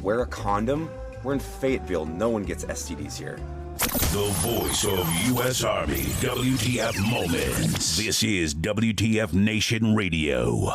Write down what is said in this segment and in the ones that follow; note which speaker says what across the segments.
Speaker 1: Wear a condom? We're in Fayetteville. No one gets STDs here.
Speaker 2: The voice of U.S. Army, WTF Moments. This is WTF Nation Radio.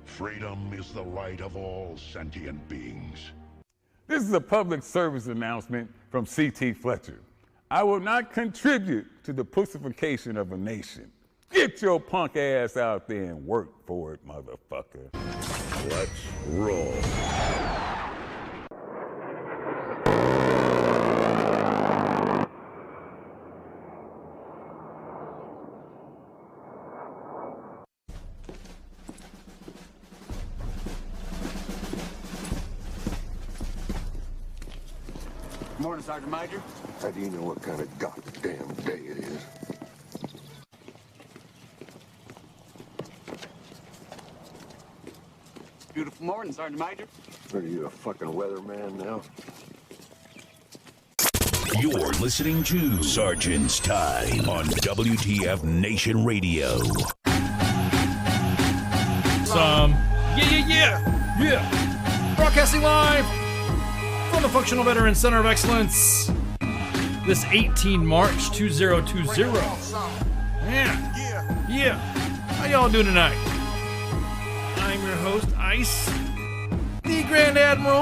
Speaker 3: Freedom is the right of all sentient beings.
Speaker 4: This is a public service announcement from C.T. Fletcher. I will not contribute to the pussification of a nation. Get your punk ass out there and work for it, motherfucker.
Speaker 3: Let's roll.
Speaker 5: Morning, Sergeant Major.
Speaker 3: How do you know what kind of goddamn day it is?
Speaker 5: Beautiful morning, Sergeant Major.
Speaker 3: Are you a fucking weatherman now?
Speaker 2: You're listening to Sergeant's Time on WTF Nation Radio.
Speaker 6: Yeah. Broadcasting live from the Functional Veteran Center of Excellence. This 18 March 2020. Yeah. How y'all doing tonight? I'm your host, Ice, the Grand Admiral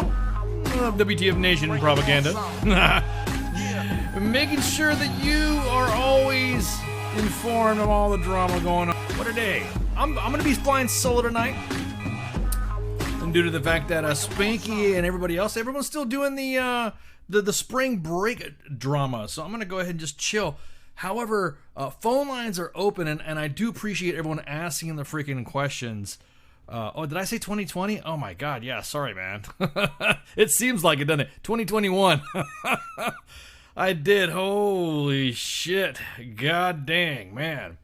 Speaker 6: of WTF Nation Propaganda. Making sure that you are always informed of all the drama going on. What a day. I'm going to be flying solo tonight. And due to the fact that Spanky and everyone's still doing the spring break drama. So I'm going to go ahead and just chill. However, phone lines are open, and I do appreciate everyone asking the freaking questions. Oh, did I say 2020? Oh my God, yeah, sorry, man. It seems like it, doesn't it? 2021. I did. Holy shit. God dang, man.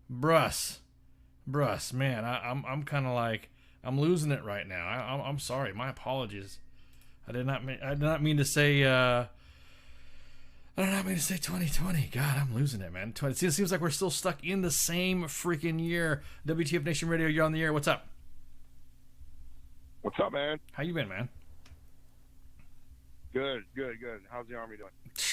Speaker 6: Bruss, man, I'm kind of like, I'm losing it right now. I'm sorry. My apologies. I did not mean to say 2020. God, I'm losing it, man. It seems like we're still stuck in the same freaking year. WTF Nation Radio, you're on the air. What's up?
Speaker 7: What's up, man?
Speaker 6: How you been, man?
Speaker 7: Good. How's the Army doing?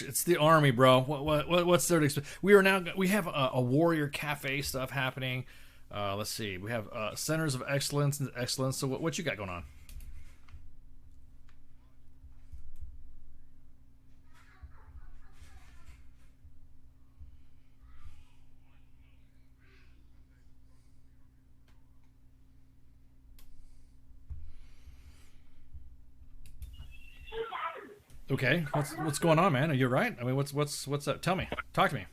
Speaker 6: It's the Army, bro. What's there to expect? We have a Warrior Cafe stuff happening. Let's see. We have Centers of Excellence and Excellence. So what you got going on? Okay, what's going on, man? Are you right? I mean, what's up? Tell me. Talk to me.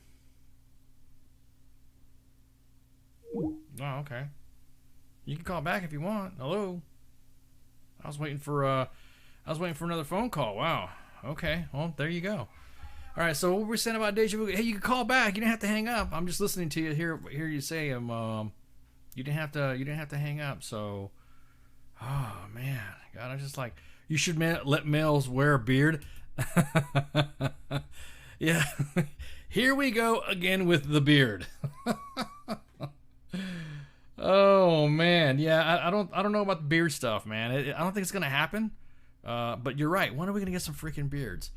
Speaker 6: Oh, okay. You can call back if you want. Hello. I was waiting for another phone call. Wow. Okay. Well, there you go. All right. So what we're saying about deja vu? Hey, you can call back. You don't have to hang up. I'm just listening to you. Hear you say You didn't have to hang up. So, oh man, God, I'm just like, you should let males wear a beard. Yeah, here we go again with the beard. Oh man, yeah, I don't know about the beard stuff, man. I don't think it's gonna happen. But you're right. When are we gonna get some freaking beards?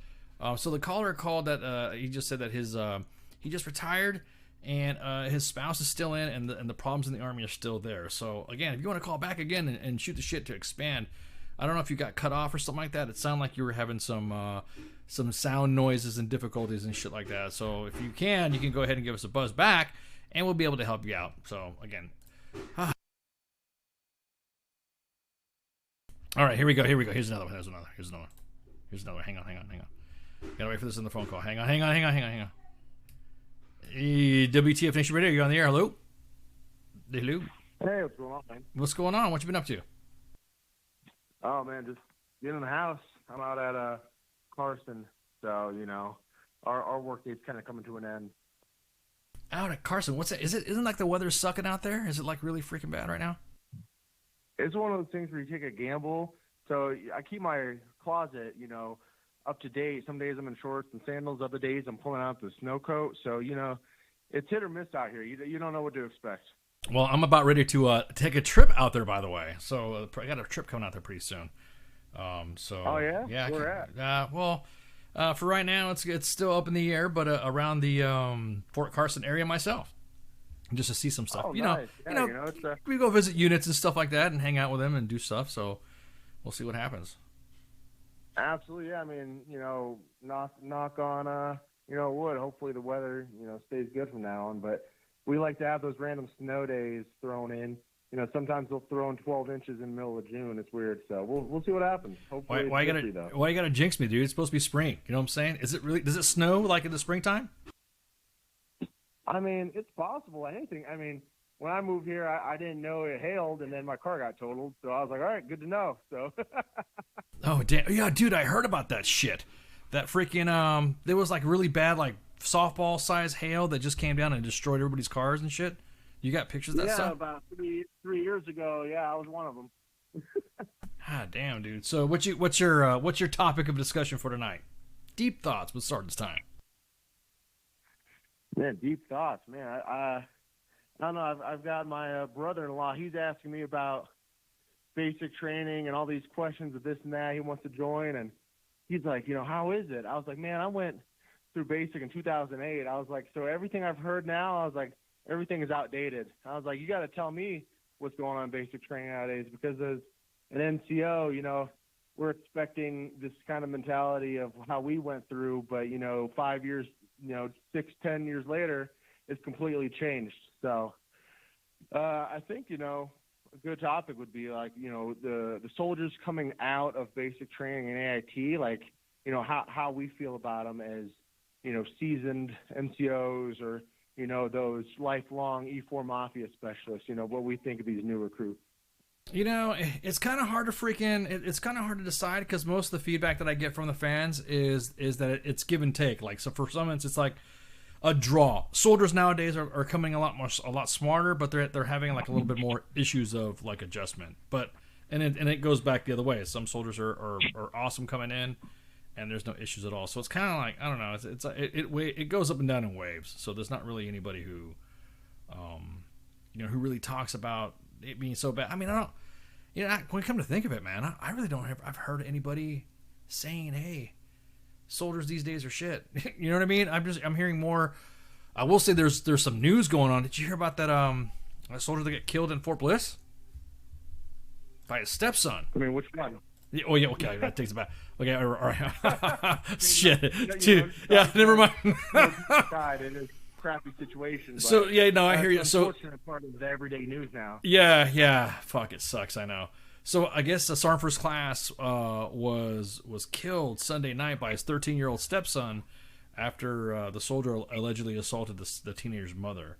Speaker 6: So the caller called that he just said that he just retired and his spouse is still in, and the problems in the Army are still there. So again, if you want to call back again and shoot the shit to expand, I don't know if you got cut off or something like that. It sounded like you were having some sound noises and difficulties and shit like that. So if you can go ahead and give us a buzz back, and we'll be able to help you out. So again. All right, here we go. Here's another one. Here's another one. Hang on. Gotta wait for this in the phone call. Hang on. WTF Nation Radio, you're on the air. Hello? Hello?
Speaker 7: Hey, what's going on, man?
Speaker 6: What's going on? What you been up to?
Speaker 7: Oh, man, just getting in the house. I'm out at Carson, so, our work day's kind of coming to an end.
Speaker 6: Out at Carson? What's that? Isn't like the weather sucking out there? Is it like really freaking bad right now?
Speaker 7: It's one of those things where you take a gamble. So I keep my closet, up to date. Some days I'm in shorts and sandals. Other days I'm pulling out the snow coat. So, it's hit or miss out here. You don't know what to expect.
Speaker 6: Well, I'm about ready to take a trip out there, by the way. So I got a trip coming out there pretty soon.
Speaker 7: Oh, yeah?
Speaker 6: Yeah.
Speaker 7: Where at?
Speaker 6: For right now, it's still up in the air, but around the Fort Carson area myself, just to see some stuff.
Speaker 7: Oh, nice.
Speaker 6: We go visit units and stuff like that, and hang out with them and do stuff. So we'll see what happens.
Speaker 7: Absolutely, yeah. I mean, knock on wood. Hopefully the weather stays good from now on. But we like to have those random snow days thrown in. Sometimes they'll throw in 12 inches in the middle of June. It's weird. So we'll see what happens. Hopefully
Speaker 6: why you gotta jinx me, dude? It's supposed to be spring. You know what I'm saying? Is it really? Does it snow like in the springtime?
Speaker 7: I mean, it's possible. Anything. I mean, when I moved here, I didn't know it hailed, and then my car got totaled. So I was like, all right, good to know. So.
Speaker 6: Oh damn! Yeah, dude, I heard about that shit. That freaking there was like really bad like softball size hail that just came down and destroyed everybody's cars and shit. You got pictures of that stuff?
Speaker 7: Yeah, about three years ago. Yeah, I was one of them.
Speaker 6: Ah, damn, dude. So what's your topic of discussion for tonight? Deep thoughts. Let's start this time.
Speaker 7: Man, deep thoughts, man. I don't know. I've got my brother-in-law. He's asking me about basic training and all these questions of this and that. He wants to join, and he's like, how is it? I was like, man, I went through basic in 2008. I was like, so everything I've heard now, I was like, everything is outdated. I was like, you got to tell me what's going on in basic training nowadays, because as an NCO, we're expecting this kind of mentality of how we went through, but 5 years, 6, 10 years later, it's completely changed. So I think, a good topic would be like, the soldiers coming out of basic training in AIT, like, how we feel about them as, seasoned NCOs or, those lifelong E4 Mafia specialists, what we think of these new recruits.
Speaker 6: It's kind of hard to it's kind of hard to decide, because most of the feedback that I get from the fans is that it's give and take. Like, so for some it's like a draw. Soldiers nowadays are coming a lot smarter, but they're having like a little bit more issues of like adjustment. But and it goes back the other way. Some soldiers are awesome coming in, and there's no issues at all. So it's kind of like, I don't know. It goes up and down in waves. So there's not really anybody who really talks about it being so bad. I mean, I don't. When you come to think of it, man, I really don't have. I've heard anybody saying, "Hey, soldiers these days are shit." You know what I mean? I'm hearing more. I will say there's some news going on. Did you hear about that that soldier that got killed in Fort Bliss by his stepson?
Speaker 7: I mean, which one?
Speaker 6: Oh yeah, okay, that takes it back. Okay, all right. Shit, dude. Yeah, never mind.
Speaker 7: Died in a crappy situation.
Speaker 6: So yeah, no, I hear you. So
Speaker 7: unfortunate part of the everyday news now.
Speaker 6: Yeah. Fuck, it sucks. I know. So I guess the Sergeant First Class was killed Sunday night by his 13-year-old stepson after the soldier allegedly assaulted the teenager's mother.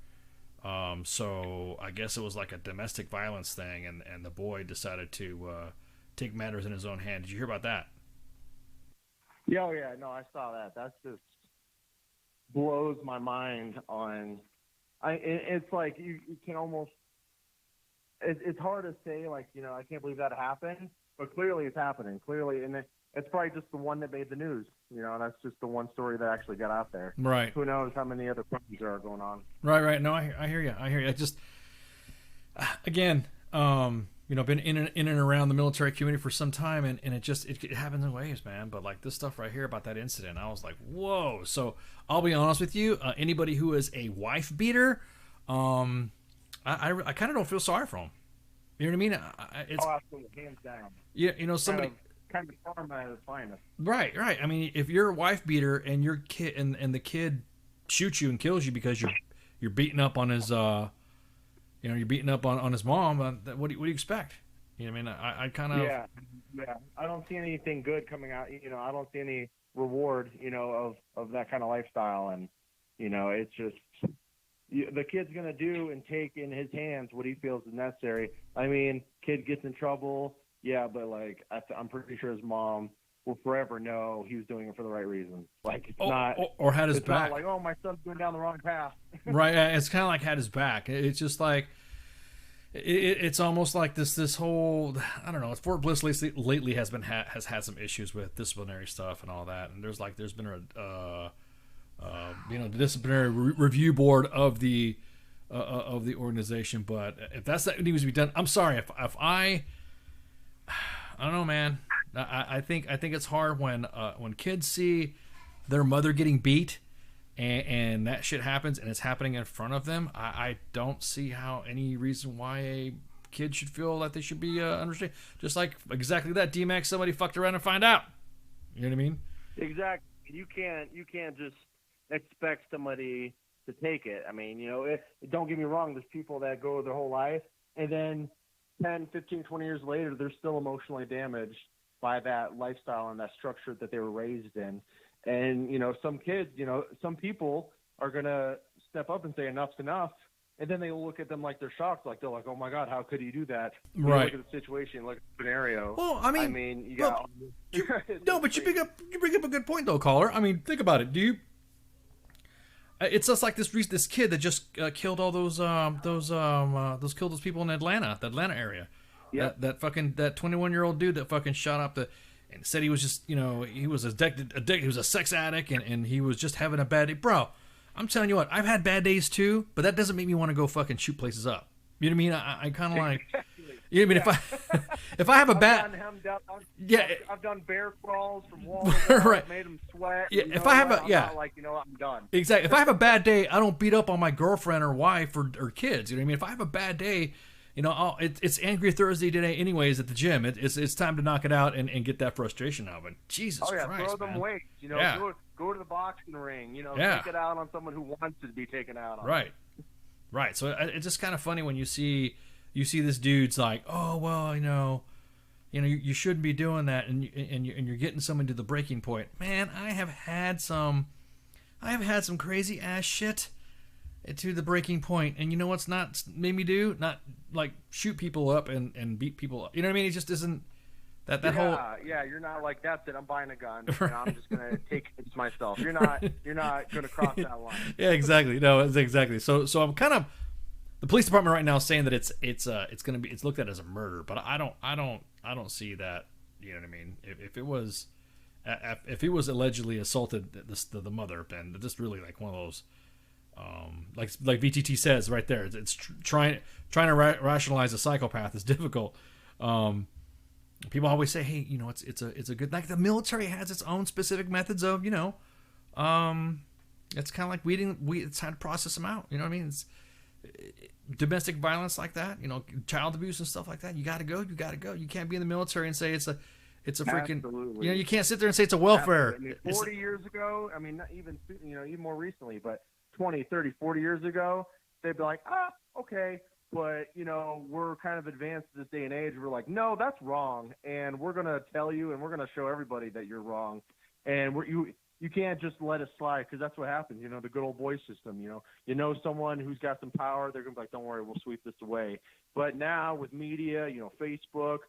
Speaker 6: So I guess it was like a domestic violence thing, and the boy decided to take matters in his own hand. Did you hear about that?
Speaker 7: Yeah, no, I saw that. That's just blows my mind. It's like you can almost it's hard to say, like, I can't believe that happened, but clearly it's happening. Clearly, and it's probably just the one that made the news. That's just the one story that actually got out there.
Speaker 6: Right.
Speaker 7: Who knows how many other crimes there are going on.
Speaker 6: Right. No, I hear you. I just, again, been in and around the military community for some time, and it happens in waves, man. But like this stuff right here about that incident, I was like, whoa. So I'll be honest with you, anybody who is a wife beater, I kind of don't feel sorry for them. You know what I mean? It's,
Speaker 7: absolutely, hands down.
Speaker 6: Yeah, somebody
Speaker 7: kind of karma at its finest.
Speaker 6: Right. I mean, if you're a wife beater and your kid and the kid shoots you and kills you because you're beating up on his you're beating up on his mom, what do you expect? You know what I mean? I kind of
Speaker 7: yeah. I don't see anything good coming out. I don't see any reward. Of that kind of lifestyle, and it's just. The kid's going to do and take in his hands what he feels is necessary. I mean, kid gets in trouble, yeah, but, like, I'm pretty sure his mom will forever know he was doing it for the right reason. Like, it's not...
Speaker 6: Or had his
Speaker 7: it's
Speaker 6: back.
Speaker 7: Not like, oh, my son's going down the wrong path.
Speaker 6: Right, it's kind of like had his back. It's just like... It's almost like this whole... I don't know, Fort Bliss lately has had some issues with disciplinary stuff and all that, and there's been a... the disciplinary review board of the organization. But if that's that needs to be done, I'm sorry. If I don't know, man. I think it's hard when kids see their mother getting beat and that shit happens and it's happening in front of them. I don't see how any reason why a kid should feel that they should be understood. Just like exactly that, D-Max, somebody fucked around and find out. You know what I mean?
Speaker 7: Exactly. You can't just expect somebody to take it. I mean, don't get me wrong, there's people that go their whole life and then 10, 15, 20 years later, they're still emotionally damaged by that lifestyle and that structure that they were raised in. And, some kids, some people are going to step up and say enough's enough. And then they look at them like they're shocked, like they're like, "Oh my God, how could he do that?"
Speaker 6: Right.
Speaker 7: Look at the situation, look at the scenario.
Speaker 6: Well, I mean,
Speaker 7: you got.
Speaker 6: But you bring up a good point though, caller. I mean, think about it. It's just like this kid that just killed all those people in Atlanta, the Atlanta area.
Speaker 7: Yeah.
Speaker 6: That 21-year-old dude that fucking shot up and said he was just he was addicted. He was a sex addict and he was just having a bad day, bro. I'm telling you what, I've had bad days too, but that doesn't make me want to go fucking shoot places up. You know what I mean? I kind of like, you know what I mean? If I have a bad,
Speaker 7: I've done bear crawls from wall to wall,
Speaker 6: right.
Speaker 7: Made them sweat.
Speaker 6: Yeah, if I have
Speaker 7: I'm not like, I'm done.
Speaker 6: Exactly. If I have a bad day, I don't beat up on my girlfriend or wife or kids. You know what I mean? If I have a bad day, it's Angry Thursday today anyways at the gym. It's time to knock it out and get that frustration out. But Jesus Christ,
Speaker 7: throw them
Speaker 6: man.
Speaker 7: weights. Go to the boxing ring. Take it out on someone who wants to be taken out on.
Speaker 6: Right. So it's just kind of funny when you see this dude's like, oh well, you shouldn't be doing that, and you're getting someone to the breaking point. Man, I have had some crazy ass shit to the breaking point, and you know what's not made me do? Not like shoot people up and beat people up. You know what I mean? It just isn't that whole.
Speaker 7: Yeah, you're not like that's it. I'm buying a gun and I'm just gonna take it myself. You're not gonna cross that line.
Speaker 6: Yeah, exactly. No, exactly. So I'm kind of the police department right now is saying that it's looked at as a murder, but I don't see that. You know what I mean? If he was allegedly assaulted the mother, then this really like one of those. Like VTT says right there, it's trying to rationalize a psychopath is difficult. People always say, hey, it's a good, like the military has its own specific methods of, it's kind of like it's time to process them out. You know what I mean? It's domestic violence like that, child abuse and stuff like that. You got to go. You can't be in the military and say it's a freaking,
Speaker 7: Absolutely.
Speaker 6: you can't sit there and say it's a welfare.
Speaker 7: I mean, 40 years ago, I mean, not even, even more recently, but 20, 30, 40 years ago, they'd be like, okay. But, we're kind of advanced in this day and age. We're like, no, that's wrong. And we're going to tell you and we're going to show everybody that you're wrong. And you can't just let it slide because that's what happens. The good old boy system, someone who's got some power, they're going to be like, don't worry, we'll sweep this away. But now with media, Facebook,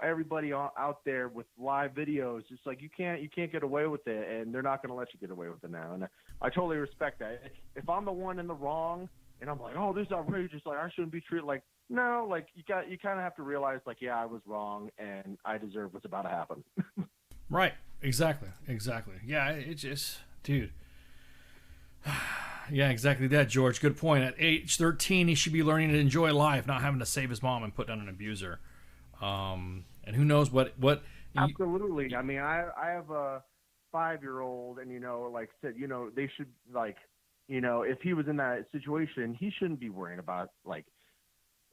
Speaker 7: everybody out there with live videos, it's like you can't get away with it, and they're not going to let you get away with it now. And I totally respect that. If I'm the one in the wrong, and I'm like, oh, this is outrageous, like I shouldn't be treated like No, like you kind of have to realize, like, yeah, I was wrong, and I deserve what's about to happen.
Speaker 6: Right. Exactly. Yeah, it just, dude. Yeah, exactly that, George. Good point. At age 13, he should be learning to enjoy life, not having to save his mom and put down an abuser. And who knows what
Speaker 7: Absolutely. I mean, I have a 5-year-old, and like I said, they should, like, if he was in that situation, he shouldn't be worrying about, like,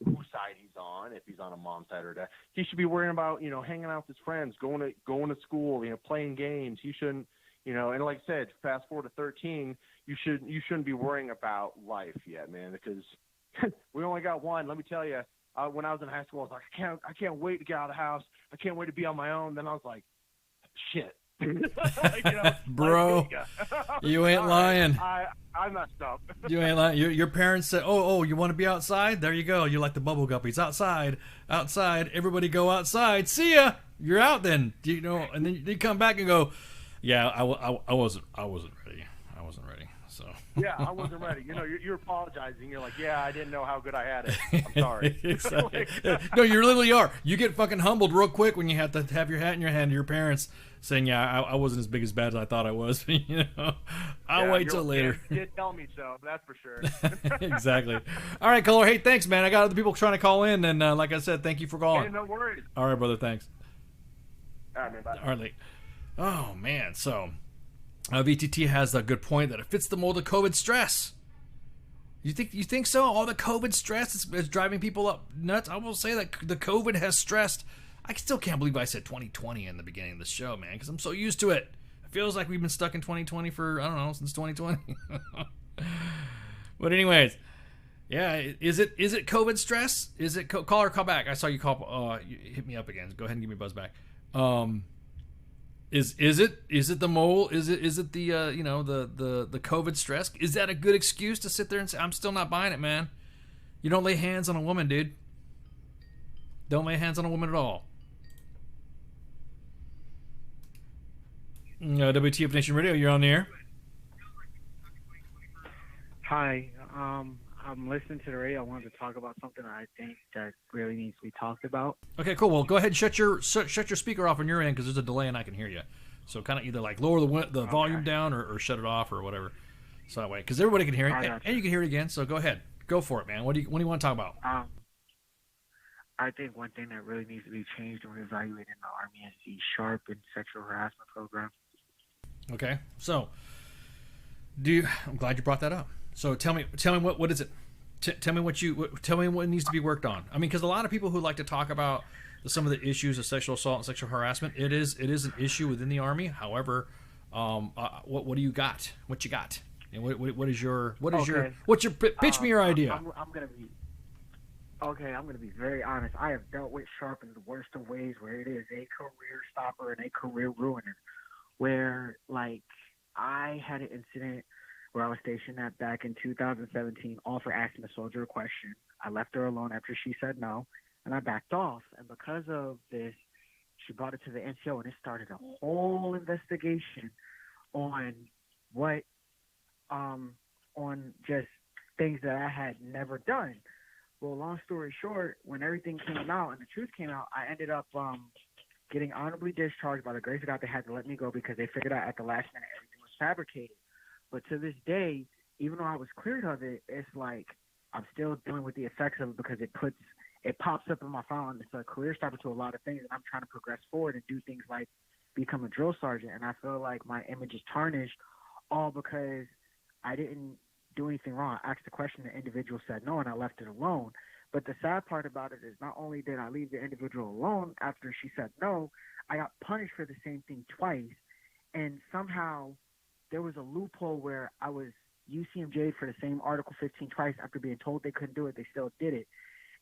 Speaker 7: whose side he's on, if he's on a mom's side or dad. He should be worrying about, hanging out with his friends, going to school, playing games. He shouldn't, and like I said, fast forward to 13, you shouldn't be worrying about life yet, man, because we only got one. Let me tell you, when I was in high school, I was like, I can't wait to get out of the house. I can't wait to be on my own. Then I was like, shit. Like,
Speaker 6: bro, you ain't lying.
Speaker 7: I messed up.
Speaker 6: You ain't lying. Your parents said, oh, you want to be outside? There you go. You're like the bubble guppies. Outside. Everybody go outside. See ya. You're out then. And then you come back and go, yeah, I wasn't ready. I wasn't ready. So
Speaker 7: yeah, I wasn't ready. You're apologizing. You're like, yeah, I didn't know how good I had it. I'm sorry.
Speaker 6: Exactly. No, you literally are. You get fucking humbled real quick when you have to have your hat in your hand to your parents saying, yeah, I wasn't as big as bad as I thought I was. I'll wait till later.
Speaker 7: You did tell me so, that's for sure.
Speaker 6: Exactly. All right, caller. Hey, thanks, man. I got other people trying to call in, and like I said, thank you for calling.
Speaker 7: Hey, no worries.
Speaker 6: All right, brother. Thanks.
Speaker 7: All right, man. Bye.
Speaker 6: All right. Oh, man. So, VTT has a good point that it fits the mold of COVID stress. You think so? All the COVID stress is driving people up nuts. I will say that the COVID has stressed. I still can't believe I said 2020 in the beginning of the show, man, because I'm so used to it. It feels like we've been stuck in 2020 for, I don't know, since 2020. But anyways, yeah, is it COVID stress? Is it call or call back? I saw you call. You hit me up again. Go ahead and give me a buzz back. Is it the mole? Is it the the COVID stress? Is that a good excuse to sit there and say, I'm still not buying it, man? You don't lay hands on a woman, dude. Don't lay hands on a woman at all. WTF Nation Radio, you're on the air.
Speaker 8: Hi, I'm listening to the radio. I wanted to talk about something I think that really needs to be talked about.
Speaker 6: Okay, cool. Well, go ahead and shut your speaker off on your end because there's a delay and I can hear you. So kind of either like lower the volume down or shut it off or whatever. So that way, because everybody can hear it and you can hear it again. So go ahead, go for it, man. What do you want to talk about?
Speaker 8: I think one thing that really needs to be changed and reevaluated in the Army is the SHARP and sexual harassment program.
Speaker 6: Okay, so I'm glad you brought that up. So tell me what is it? Tell me what needs to be worked on. I mean, because a lot of people who like to talk about some of the issues of sexual assault and sexual harassment, it is an issue within the Army. However, what do you got? What you got? And pitch me your idea.
Speaker 8: I'm gonna be very honest. I have dealt with SHARP in the worst of ways, where it is a career stopper and a career ruiner. Where, like, I had an incident where I was stationed at back in 2017, all for asking a soldier a question. I left her alone after she said no, and I backed off. And because of this, she brought it to the NCO, and it started a whole investigation on on just things that I had never done. Well, long story short, when everything came out and the truth came out, I ended up getting honorably discharged. By the grace of God, they had to let me go because they figured out at the last minute everything was fabricated. But to this day, even though I was cleared of it, it's like I'm still dealing with the effects of it because it pops up in my file, and it's a career stopper to a lot of things, and I'm trying to progress forward and do things like become a drill sergeant. And I feel like my image is tarnished all because I didn't do anything wrong. I asked the question, the individual said no, and I left it alone. But the sad part about it is not only did I leave the individual alone after she said no, I got punished for the same thing twice. And somehow there was a loophole where I was UCMJ'd for the same Article 15 twice after being told they couldn't do it. They still did it.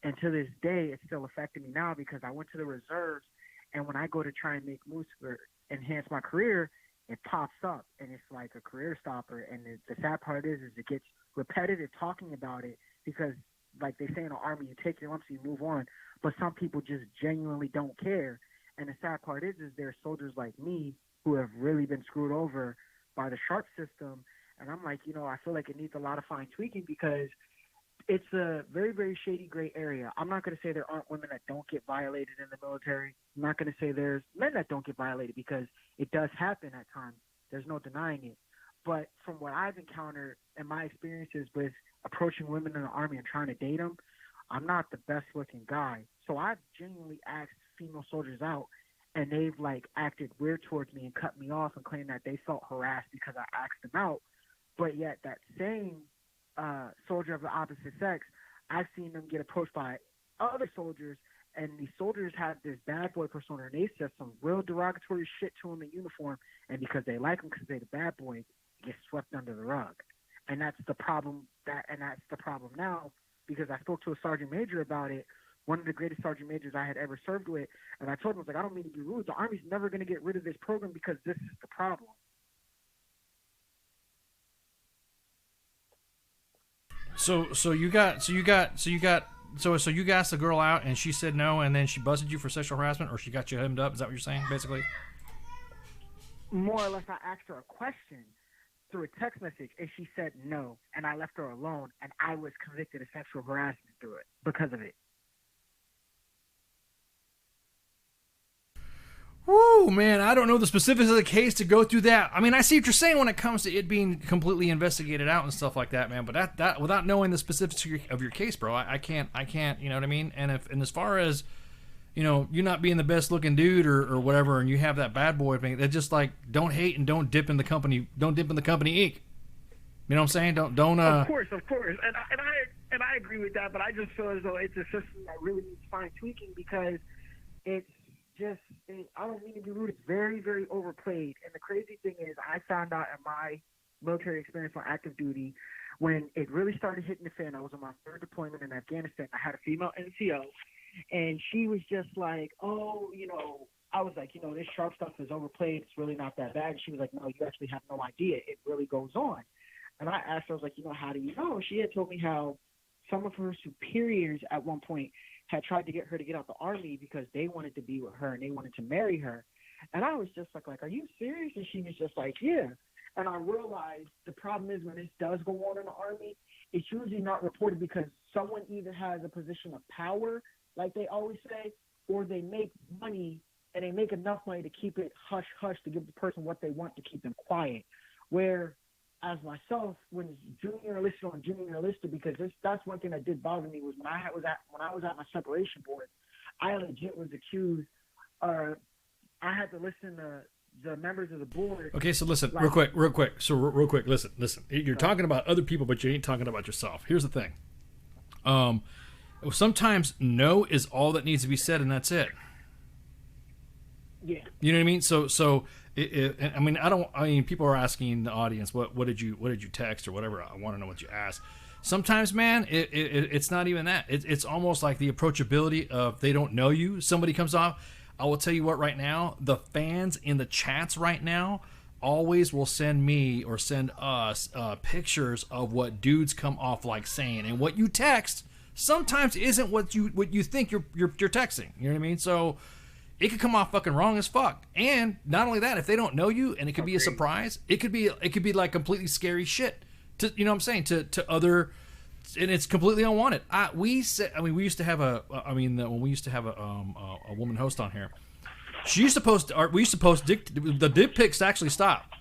Speaker 8: And to this day, it's still affecting me now because I went to the reserves, and when I go to try and make moves for enhance my career, it pops up, and it's like a career stopper. And the sad part is it gets repetitive talking about it because, like they say in the Army, you take your lumps and you move on. But some people just genuinely don't care. And the sad part is there are soldiers like me who have really been screwed over by the SHARP system. And I'm like, I feel like it needs a lot of fine tweaking because it's a very, very shady gray area. I'm not going to say there aren't women that don't get violated in the military. I'm not going to say there's men that don't get violated, because it does happen at times. There's no denying it. But from what I've encountered and my experiences with approaching women in the Army and trying to date them, I'm not the best looking guy. So I've genuinely asked female soldiers out, and they've like acted weird towards me and cut me off and claimed that they felt harassed because I asked them out. But yet that same soldier of the opposite sex, I've seen them get approached by other soldiers, and these soldiers have this bad boy persona, and they said some real derogatory shit to them in uniform, and because they like them because they're the bad boy, it gets swept under the rug. And that's the problem. That's the problem now, because I spoke to a sergeant major about it, one of the greatest sergeant majors I had ever served with, and I told him, I was like, I don't mean to be rude, the Army's never going to get rid of this program because this is the problem.
Speaker 6: So you asked the girl out and she said no, and then she busted you for sexual harassment, or she got you hemmed up. Is that what you're saying, basically?
Speaker 8: More or less, I asked her a question through a text message, and she said no, and I left her alone, and I was convicted of sexual harassment through it because of it.
Speaker 6: Woo, man, I don't know the specifics of the case to go through that. I mean, I see what you're saying when it comes to it being completely investigated out and stuff like that, man. But that without knowing the specifics of your case, bro, I can't, you know what I mean? And as far as, you know, you not being the best looking dude or whatever, and you have that bad boy thing, that's just like, don't hate and don't dip in the company ink. You know what I'm saying? Don't.
Speaker 8: Of course, and I agree with that, but I just feel as though it's a system that really needs fine tweaking, because it's just, I don't mean to be rude, it's very, very overplayed. And the crazy thing is, I found out in my military experience on active duty, when it really started hitting the fan, I was on my third deployment in Afghanistan. I had a female NCO, and she was just like, oh, you know, I was like, you know, this sharp stuff is overplayed. It's really not that bad. And she was like, no, you actually have no idea. It really goes on. And I asked her, I was like, you know, how do you know? She had told me how some of her superiors at one point had tried to get her to get out the Army because they wanted to be with her and they wanted to marry her. And I was just like, are you serious? And she was just like, yeah. And I realized the problem is, when this does go on in the Army, it's usually not reported because someone either has a position of power, like they always say, or they make money, and they make enough money to keep it hush-hush, to give the person what they want to keep them quiet. Where, as myself, when junior enlisted, because that's one thing that did bother me, was when I was at my separation board, I legit was accused, I had to listen to the members of the board.
Speaker 6: Okay, so listen, real quick. So real quick, listen. You're talking about other people, but you ain't talking about yourself. Here's the thing. Sometimes no is all that needs to be said, and that's it.
Speaker 8: Yeah.
Speaker 6: You know what I mean? So I mean, people are asking the audience, what did you text or whatever. I want to know what you asked. Sometimes, man, it's not even that. It's almost like the approachability of, they don't know you. Somebody comes off. I will tell you what, right now, the fans in the chats right now always will send me or send us pictures of what dudes come off like saying, and what you text sometimes isn't what you think you're texting. You know what I mean? So it could come off fucking wrong as fuck. And not only that, if they don't know you, and it could be a surprise, it could be like completely scary shit to, you know what I'm saying, to other, and it's completely unwanted. When we used to have a woman host on here, we used to post the dick pics actually stopped,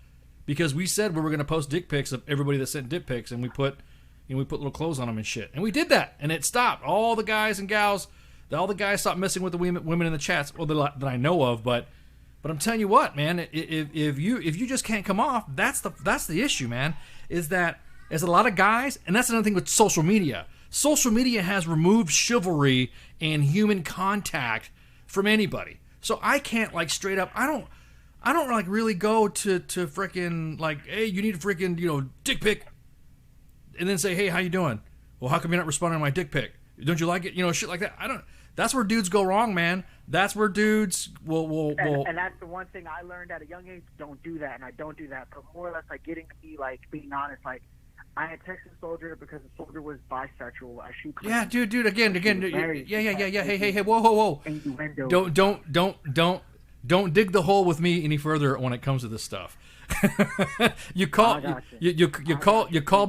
Speaker 6: because we said we were going to post dick pics of everybody that sent dick pics, and we put little clothes on them and shit, and we did that, and it stopped. All the guys and gals, all the guys stopped messing with the women in the chats, well, that I know of, but I'm telling you what, man, if you just can't come off, that's the issue, man, is that there's a lot of guys, and that's another thing with social media. Social media has removed chivalry and human contact from anybody. So I can't, like, straight up, I don't like really go to frickin', like, hey, you need a frickin', you know, dick pic, and then say, hey, how you doing? Well, how come you're not responding to my dick pic? Don't you like it? You know, shit like that. That's where dudes go wrong, man. That's where dudes will.
Speaker 8: And that's the one thing I learned at a young age. Don't do that, and I don't do that. But more or less, like, getting to be, like, being honest, like, I had texted a soldier because the soldier was bisexual.
Speaker 6: Yeah, dude. Again. Yeah. Hey. Whoa. Don't dig the hole with me any further when it comes to this stuff. You called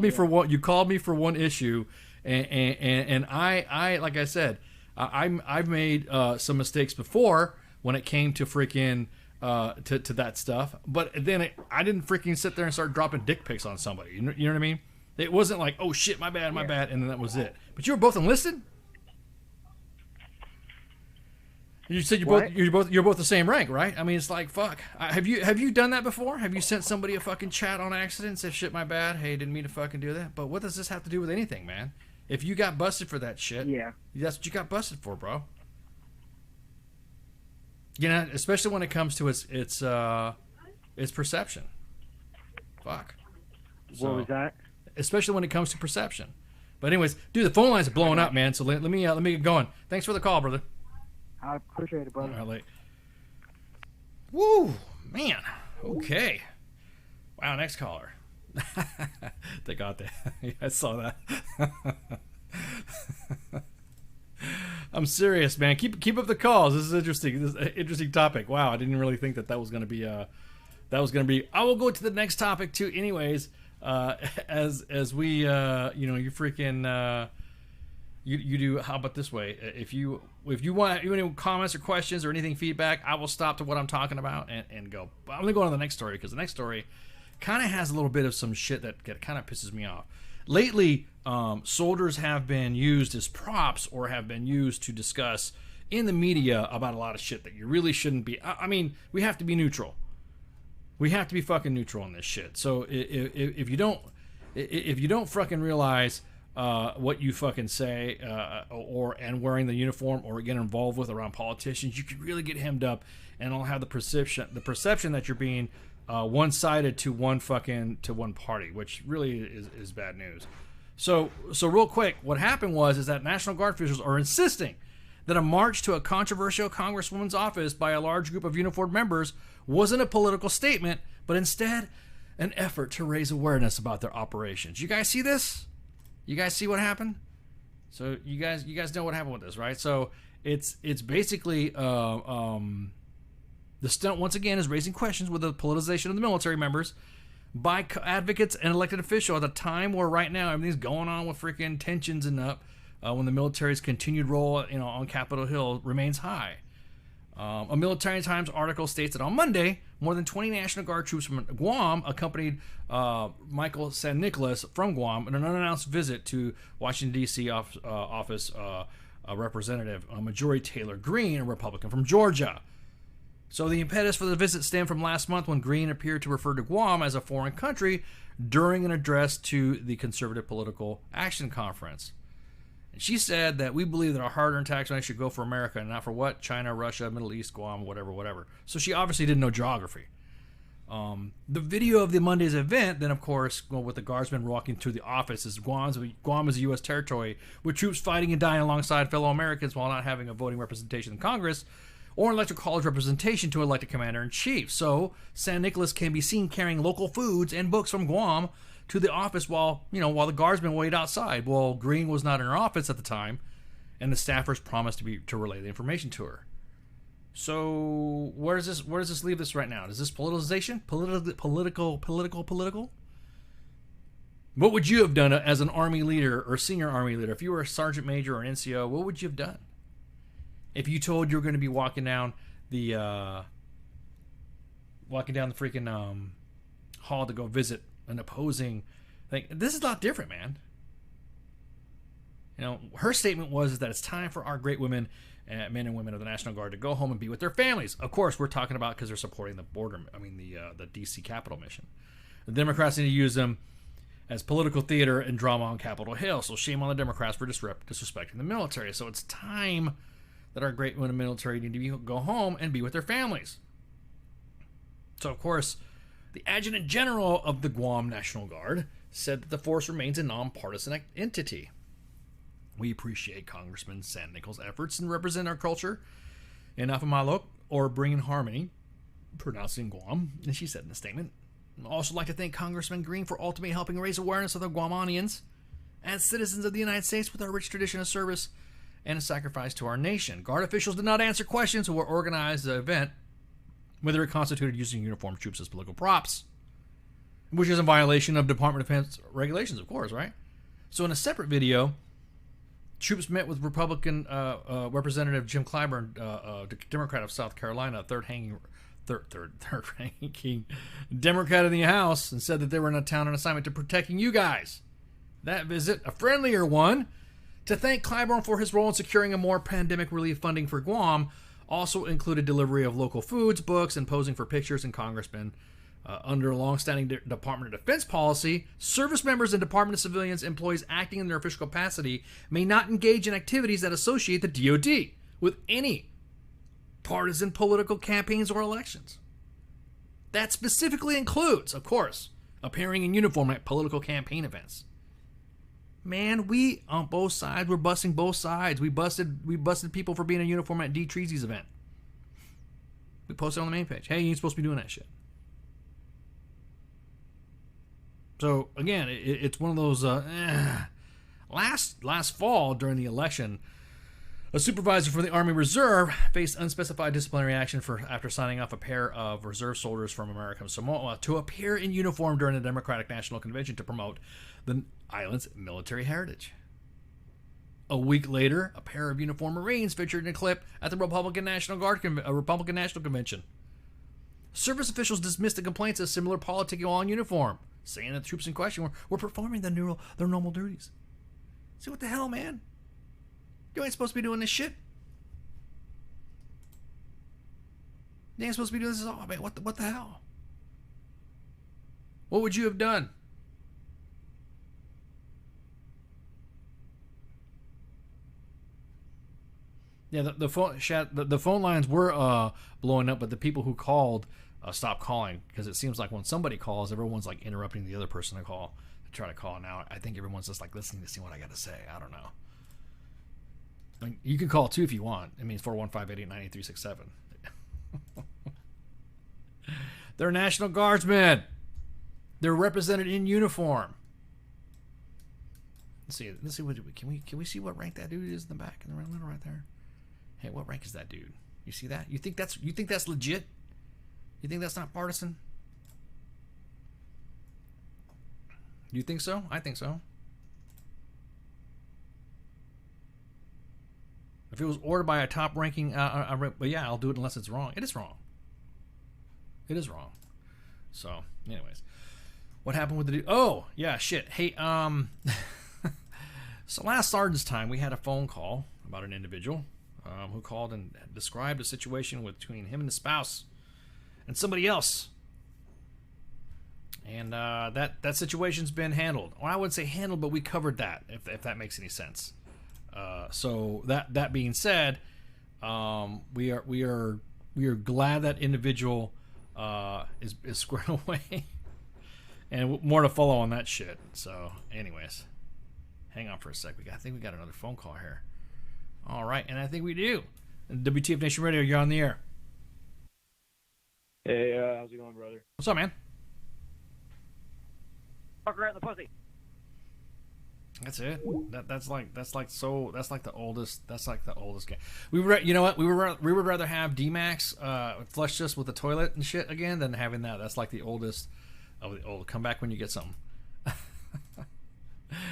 Speaker 6: me for one issue, And I like I said, I've made some mistakes before when it came to freaking to that stuff. But then I didn't freaking sit there and start dropping dick pics on somebody. You know what I mean? It wasn't like, oh shit, my bad, and then that was it. But you were both enlisted. You said you're both the same rank, right? I mean, it's like, fuck. Have you done that before? Have you sent somebody a fucking chat on accident and said, shit, my bad, hey, didn't mean to fucking do that? But what does this have to do with anything, man? If you got busted for that shit, that's what you got busted for, bro. You know, especially when it comes to its perception. Fuck.
Speaker 8: What was that?
Speaker 6: Especially when it comes to perception. But anyways, dude, the phone lines are blowing up, man. So let me get going. Thanks for the call, brother.
Speaker 8: I appreciate it, brother.
Speaker 6: All right, woo, man. Okay. Wow, next caller. They got that. Yeah, I saw that. I'm serious, man. Keep up the calls. This is interesting. This is an interesting topic. Wow, I didn't really think that was going to be. I will go to the next topic too. Anyways, as we, you freaking. You do. How about this way? If you want any comments or questions or anything feedback, I will stop to what I'm talking about and go. I'm gonna go on to the next story because the next story kind of has a little bit of some shit that kind of pisses me off. Lately, soldiers have been used as props or have been used to discuss in the media about a lot of shit that you really shouldn't be. I mean, we have to be neutral. We have to be fucking neutral on this shit. So if you don't fucking realize what you fucking say, and wearing the uniform or get involved with around politicians, you could really get hemmed up, and it'll have the perception that you're being one-sided to one party, which really is bad news. So real quick, what happened is that National Guard officials are insisting that a march to a controversial congresswoman's office by a large group of uniformed members wasn't a political statement, but instead an effort to raise awareness about their operations. You guys see this? You guys see what happened? So you guys know what happened with this, right? So it's basically the stunt once again is raising questions with the politicization of the military members by advocates and elected officials at a time where right now everything's going on with freaking tensions and up when the military's continued role on Capitol Hill remains high. A Military Times article states that on Monday, more than 20 National Guard troops from Guam accompanied Michael San Nicolas from Guam in an unannounced visit to Washington, D.C. office representative Marjorie Taylor Greene, a Republican from Georgia. So the impetus for the visit stemmed from last month when Greene appeared to refer to Guam as a foreign country during an address to the Conservative Political Action Conference. And she said that we believe that our hard-earned tax money should go for America and not for what? China, Russia, Middle East, Guam, whatever. So she obviously didn't know geography. The video of the Monday's event, then of course, with the guardsmen walking through the office, is Guam is a U.S. territory with troops fighting and dying alongside fellow Americans while not having a voting representation in Congress or an electoral college representation to elect a commander-in-chief. So San Nicolas can be seen carrying local foods and books from Guam to the office while the guardsmen wait outside. Well, Greene was not in her office at the time, and the staffers promised to relay the information to her. So where does this leave us right now? Is this politicization? Political? What would you have done as an Army leader or senior Army leader? If you were a sergeant major or an NCO, what would you have done? If you told you were going to be walking down the freaking hall to go visit an opposing thing, this is not different, man. Her statement was that it's time for our great women, men and women of the National Guard, to go home and be with their families. Of course, we're talking about because they're supporting the D.C. Capitol mission. The Democrats need to use them as political theater and drama on Capitol Hill. So shame on the Democrats for disrespecting the military. So it's time that our great women in the military need to go home and be with their families. So, of course, the Adjutant General of the Guam National Guard said that the force remains a nonpartisan entity. We appreciate Congressman San Nicolas' efforts and represent our culture in Afamalok, or bringing harmony, pronouncing Guam, and she said in the statement. I'd also like to thank Congressman Greene for ultimately helping raise awareness of the Guamanians as citizens of the United States with our rich tradition of service and a sacrifice to our nation. Guard officials did not answer questions who organized the event, whether it constituted using uniformed troops as political props, which is in violation of Department of Defense regulations, of course, right? So in a separate video, Troops met with Republican Representative Jim Clyburn, Democrat of South Carolina, third ranking Democrat in the House, and said that they were in a town on assignment to protecting you guys. That visit, a friendlier one, to thank Clyburn for his role in securing a more pandemic relief funding for Guam, also included delivery of local foods, books, and posing for pictures and congressmen. Under a long-standing Department of Defense policy, service members and Department of Civilians employees acting in their official capacity may not engage in activities that associate the DoD with any partisan political campaigns or elections. That specifically includes, of course, appearing in uniform at political campaign events. Man, we on both sides, we're busting both sides. We busted people for being in uniform at D. Treasy's event. We posted on the main page. Hey, you ain't supposed to be doing that shit. So again, it's one of those. Last fall during the election, a supervisor for the Army Reserve faced unspecified disciplinary action after signing off a pair of reserve soldiers from American Samoa to appear in uniform during the Democratic National Convention to promote the island's military heritage. A week later, a pair of uniformed Marines featured in a clip at the Republican National Convention. Service officials dismissed the complaints as similar politicking while in uniform, saying that the troops in question were performing their normal duties. See, what the hell, man? You ain't supposed to be doing this shit. You ain't supposed to be doing this at all, man. What the hell? What would you have done? Yeah, the phone lines were blowing up, but the people who called stopped calling, because it seems like when somebody calls, everyone's like interrupting the other person to call, to try to call. Now I think everyone's just like listening to see what I got to say. I don't know. I mean, you can call too if you want. It means 415-889-8367. They're National Guardsmen. They're represented in uniform. Let's see what can we see what rank that dude is in the back in the middle right there. Hey, what rank is that dude? You see that? You think that's legit? You think that's not partisan? You think so? I think so. If it was ordered by a top-ranking, but yeah, I'll do it unless it's wrong. It is wrong. It is wrong. So, anyways, what happened with the dude? Oh, yeah, shit. Hey, so last Sergeant's time, we had a phone call about an individual who called and described a situation between him and his spouse and somebody else. And that situation's been handled. Well, I wouldn't say handled, but we covered that, if that makes any sense. So that being said, we are glad that individual is squared away, and more to follow on that shit. So, anyways, hang on for a sec. I think we got another phone call here. All right, and I think we do. WTF Nation Radio, you're on the air.
Speaker 7: Hey, how's it going, brother?
Speaker 6: What's up, man?
Speaker 7: Fucker at the pussy.
Speaker 6: That's it. That's like the oldest game. You know what? We would rather have D-Max flush us with the toilet and shit again than having that. That's like the oldest of the old. Come back when you get something.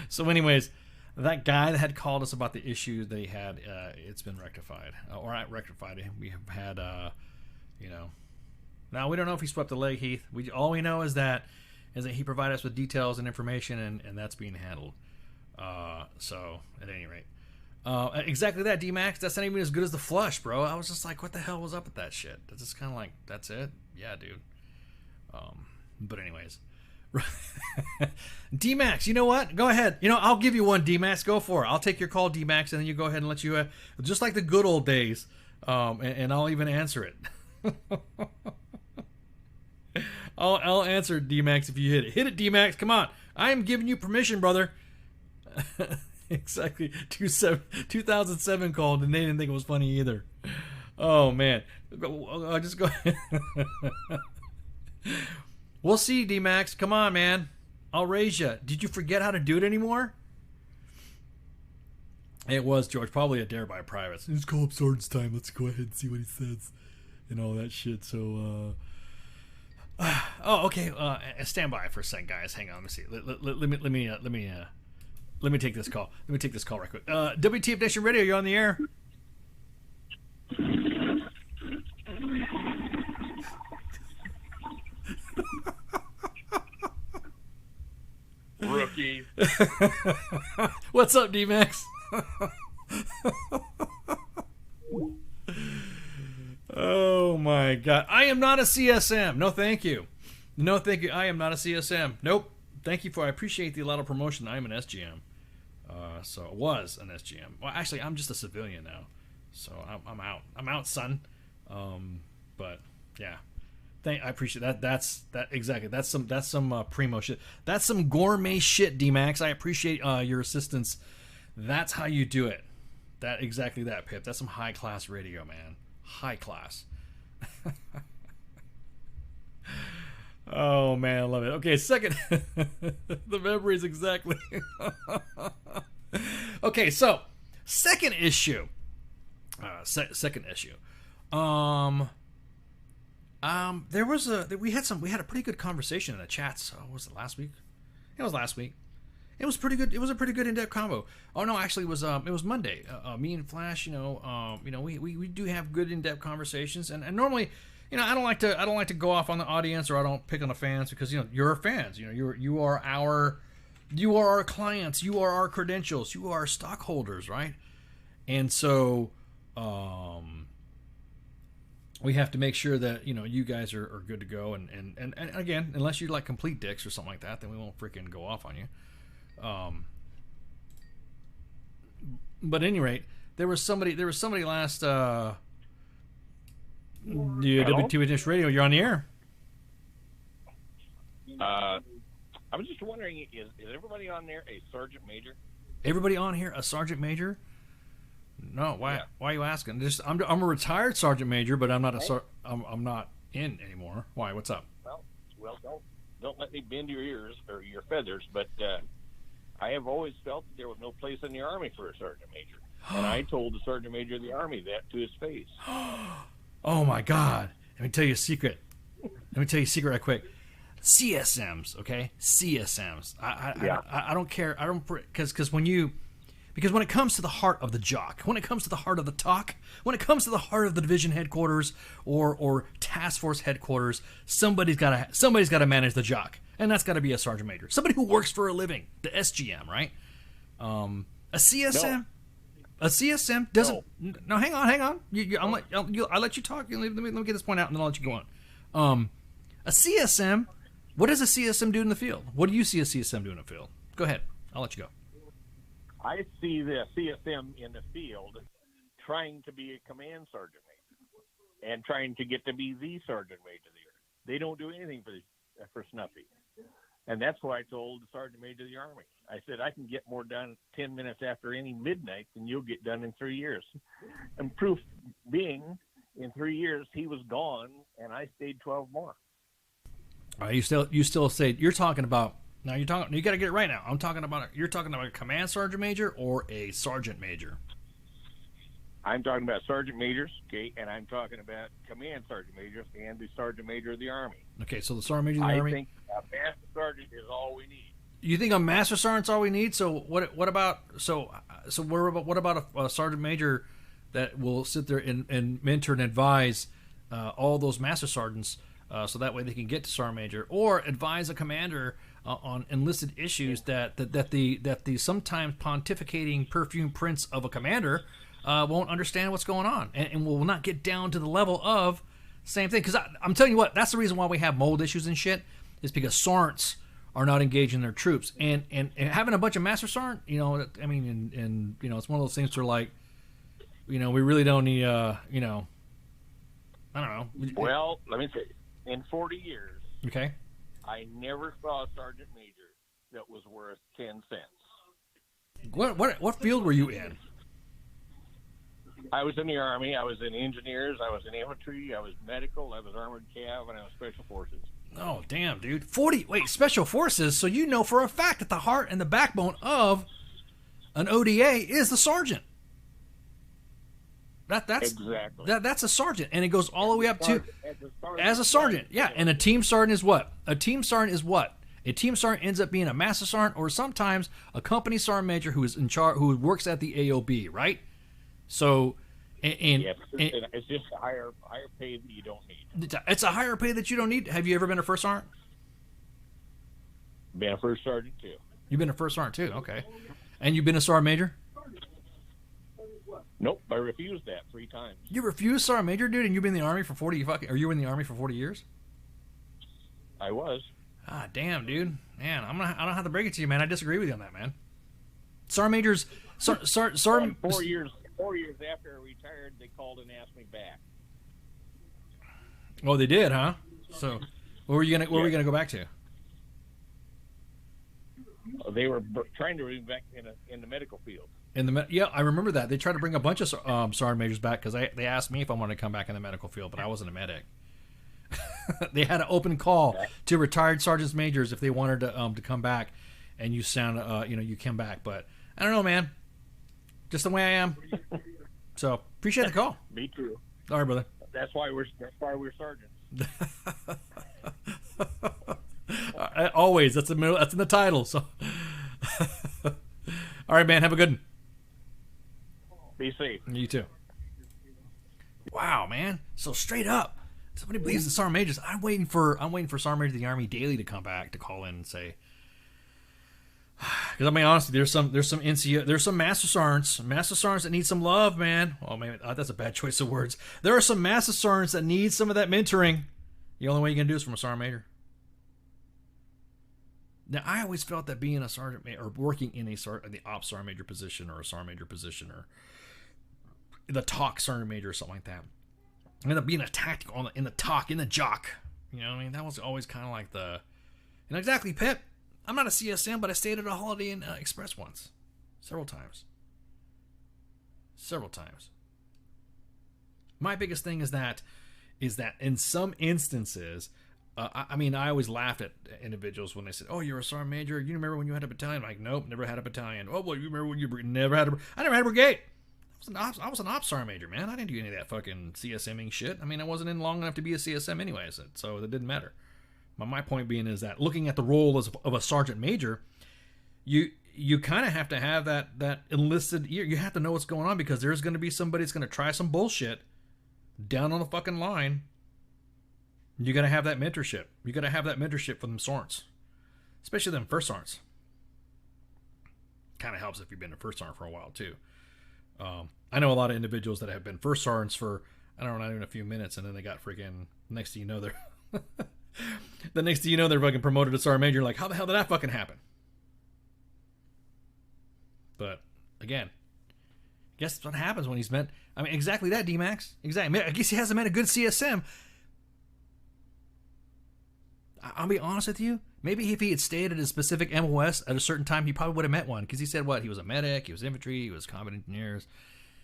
Speaker 6: So, anyways, that guy that had called us about the issue that he had, it's been rectified. Or not rectified. We have had, now we don't know if he swept the leg, Heath. All we know is that he provided us with details and information, and that's being handled. So at any rate, exactly that, D-Max. That's not even as good as the flush, bro. I was just like, what the hell was up with that shit? That's just kind of like, that's it. Yeah, dude. But anyways, D-Max, you know what? Go ahead. I'll give you one, D-Max. Go for it. I'll take your call, D-Max, and then you go ahead and let you, just like the good old days. And I'll even answer it. I'll answer, D-Max, if you hit it. Hit it, D-Max. Come on. I am giving you permission, brother. Exactly. 2007 called, and they didn't think it was funny either. Oh, man. Just go ahead. We'll see, D-Max. Come on, man. I'll raise you. Did you forget how to do it anymore? It was, George. Probably a dare by privates. It's call up Sergeant's time. Let's go ahead and see what he says. And all that shit. So, oh, okay. Stand by for a second, guys. Hang on. Let me see. Let me take this call. Right quick. WTF Nation Radio, you're on the air.
Speaker 9: Rookie.
Speaker 6: What's up, D-Max? Oh my God! I am not a CSM. No, thank you. No, thank you. I am not a CSM. Nope. Thank you I appreciate the lot of promotion. I'm an SGM. So I was an SGM. Well, actually, I'm just a civilian now. So I'm out. I'm out, son. But yeah. I appreciate that. That's exactly. That's some primo shit. That's some gourmet shit, D-Max. I appreciate your assistance. That's how you do it. Exactly that, Pip. That's some high class radio, man. High class. Oh man, I love it. Okay, second. The memories exactly. Okay, so second issue. Second issue. We had a pretty good conversation in the chats. Was it last week? It was last week. It was pretty good. It was a pretty good in-depth combo. Oh no, actually, it was Monday. Me and Flash, we do have good in-depth conversations, and normally, I don't like to go off on the audience, or I don't pick on the fans, because you're our fans. You are our clients. You are our credentials. You are our stockholders, right? And so, we have to make sure that you guys are good to go, and again, unless you're like complete dicks or something like that, then we won't freaking go off on you. But at any rate, there was somebody last WTF Radio. You're on the air.
Speaker 9: I was just wondering, is everybody on there a sergeant major?
Speaker 6: Everybody on here a sergeant major? No, why? Yeah. Why are you asking? I'm a retired sergeant major, but I'm not I'm not in anymore. Why? What's up?
Speaker 9: Well, don't let me bend your ears or your feathers, but I have always felt that there was no place in the Army for a sergeant major, and I told the sergeant major of the Army that to his face.
Speaker 6: Oh my God! Let me tell you a secret. Right quick. CSMs, okay? CSMs. I don't care. I don't, because when it comes to the heart of the jock, when it comes to the heart of the talk, when it comes to the heart of the division headquarters or task force headquarters, somebody's got to manage the jock, and that's got to be a sergeant major, somebody who works for a living, the SGM, right? A CSM, a CSM doesn't. No, hang on. I'll let you talk. Let me get this point out, and then I'll let you go on. A CSM. What does a CSM do in the field? What do you see a CSM do in the field? Go ahead. I'll let you go.
Speaker 9: I see the CSM in the field trying to be a command sergeant major and trying to get to be the sergeant major there. They don't do anything for Snuffy. And that's why I told the sergeant major of the Army. I said, I can get more done 10 minutes after any midnight than you'll get done in 3 years. And proof being, in 3 years, he was gone, and I stayed 12 more.
Speaker 6: You still say you're talking about now. You got to get it right now. You're talking about a command sergeant major or a sergeant major.
Speaker 9: I'm talking about sergeant majors, okay, and I'm talking about command sergeant majors and the sergeant major of the Army.
Speaker 6: Okay, so the sergeant major of the Army.
Speaker 9: I think a master sergeant is all we need.
Speaker 6: You think a master sergeant's all we need? So what about a sergeant major that will sit there and mentor and advise all those master sergeants? So that way they can get to sergeant major, or advise a commander on enlisted issues that the sometimes pontificating perfume prince of a commander won't understand what's going on, and will not get down to the level of same thing. Because I'm telling you what, that's the reason why we have mold issues and shit, is because sergeants are not engaging their troops, and having a bunch of master sergeant, I mean, and it's one of those things where like, we really don't need, I don't know.
Speaker 9: Well, let me say. In 40 years,
Speaker 6: okay,
Speaker 9: I never saw a sergeant major that was worth 10 cents.
Speaker 6: What field were you in?
Speaker 9: I was in the Army. I was in engineers. I was in infantry. I was medical. I was armored cav, and I was special forces.
Speaker 6: Oh, damn, dude. Special forces. So you know for a fact that the heart and the backbone of an ODA is the sergeant. That's
Speaker 9: exactly.
Speaker 6: That's a sergeant, and it goes all the way up to as a sergeant. Yeah, and a team sergeant is what? A team sergeant is what? A team sergeant ends up being a master sergeant or sometimes a company sergeant major who is in charge, who works at the AOB, right? So,
Speaker 9: it's just a higher pay that you don't need.
Speaker 6: It's a higher pay that you don't need. Have you ever been a first sergeant?
Speaker 9: Been a first sergeant too.
Speaker 6: You've been a first sergeant too, okay. And you've been a sergeant major?
Speaker 9: Nope, I refused that 3 times.
Speaker 6: You refused sergeant major, dude, and you've been in the army for 40 years?
Speaker 9: I was.
Speaker 6: Ah, damn, dude. Man, I don't have to break it to you, man. I disagree with you on that, man. Sergeant majors, sergeant.
Speaker 9: 4 years after I retired, they called and asked me back.
Speaker 6: Oh, they did, huh? So, where were you gonna go back to?
Speaker 9: They were trying to bring back in the medical field.
Speaker 6: Yeah, I remember that. They tried to bring a bunch of sergeant majors back because they asked me if I wanted to come back in the medical field, but I wasn't a medic. They had an open call to retired sergeants majors if they wanted to come back, and you came back. But I don't know, man. Just the way I am. So appreciate the call.
Speaker 9: Me too.
Speaker 6: All right, brother.
Speaker 9: That's why we're sergeants.
Speaker 6: Always. That's in the title. So. All right, man. Have a good one.
Speaker 9: Be safe.
Speaker 6: You too. Wow, man. So straight up, somebody believes in sergeant majors. I'm waiting for sergeant major of the Army Daily to come back to call in and say. Because I mean, honestly, there's some NCO, there's some master sergeants that need some love, man. Oh man, that's a bad choice of words. There are some master sergeants that need some of that mentoring. The only way you can do is from a sergeant major. Now, I always felt that being a sergeant major or working in the ops sergeant major position or a sergeant major position or the talk sergeant major or something like that, ended up being a tactical in the jock. You know what I mean? That was always kind of like the, and exactly, Pip. I'm not a CSM, but I stayed at a Holiday Inn Express once. Several times. My biggest thing is that in some instances, I mean, I always laughed at individuals when they said, "Oh, you're a sergeant major. You remember when you had a battalion?" I'm like, nope, never had a battalion. Oh, well, you remember when you never had I never had a brigade. I was an ops sergeant major, man. I didn't do any of that fucking CSMing shit. I mean, I wasn't in long enough to be a CSM anyways, so it didn't matter. My point being is that looking at the role of a sergeant major, you kind of have to have that enlisted ear. You have to know what's going on because there's going to be somebody that's going to try some bullshit down on the fucking line. You got to have that mentorship. You got to have that mentorship for them sergeants, especially them first sergeants. Kind of helps if you've been a first sergeant for a while too. I know a lot of individuals that have been first sergeants for not even a few minutes, and then they got freaking next thing you know they're the next thing you know, they're fucking promoted to sergeant major. Like, how the hell did that fucking happen? But again, guess that's what happens when he's met. I mean, exactly that, D-Max. Exactly. I guess he hasn't met a good CSM. I'll be honest with you. Maybe if he had stayed at a specific MOS at a certain time, he probably would have met one. Because he said what? He was a medic, he was infantry, he was combat engineers,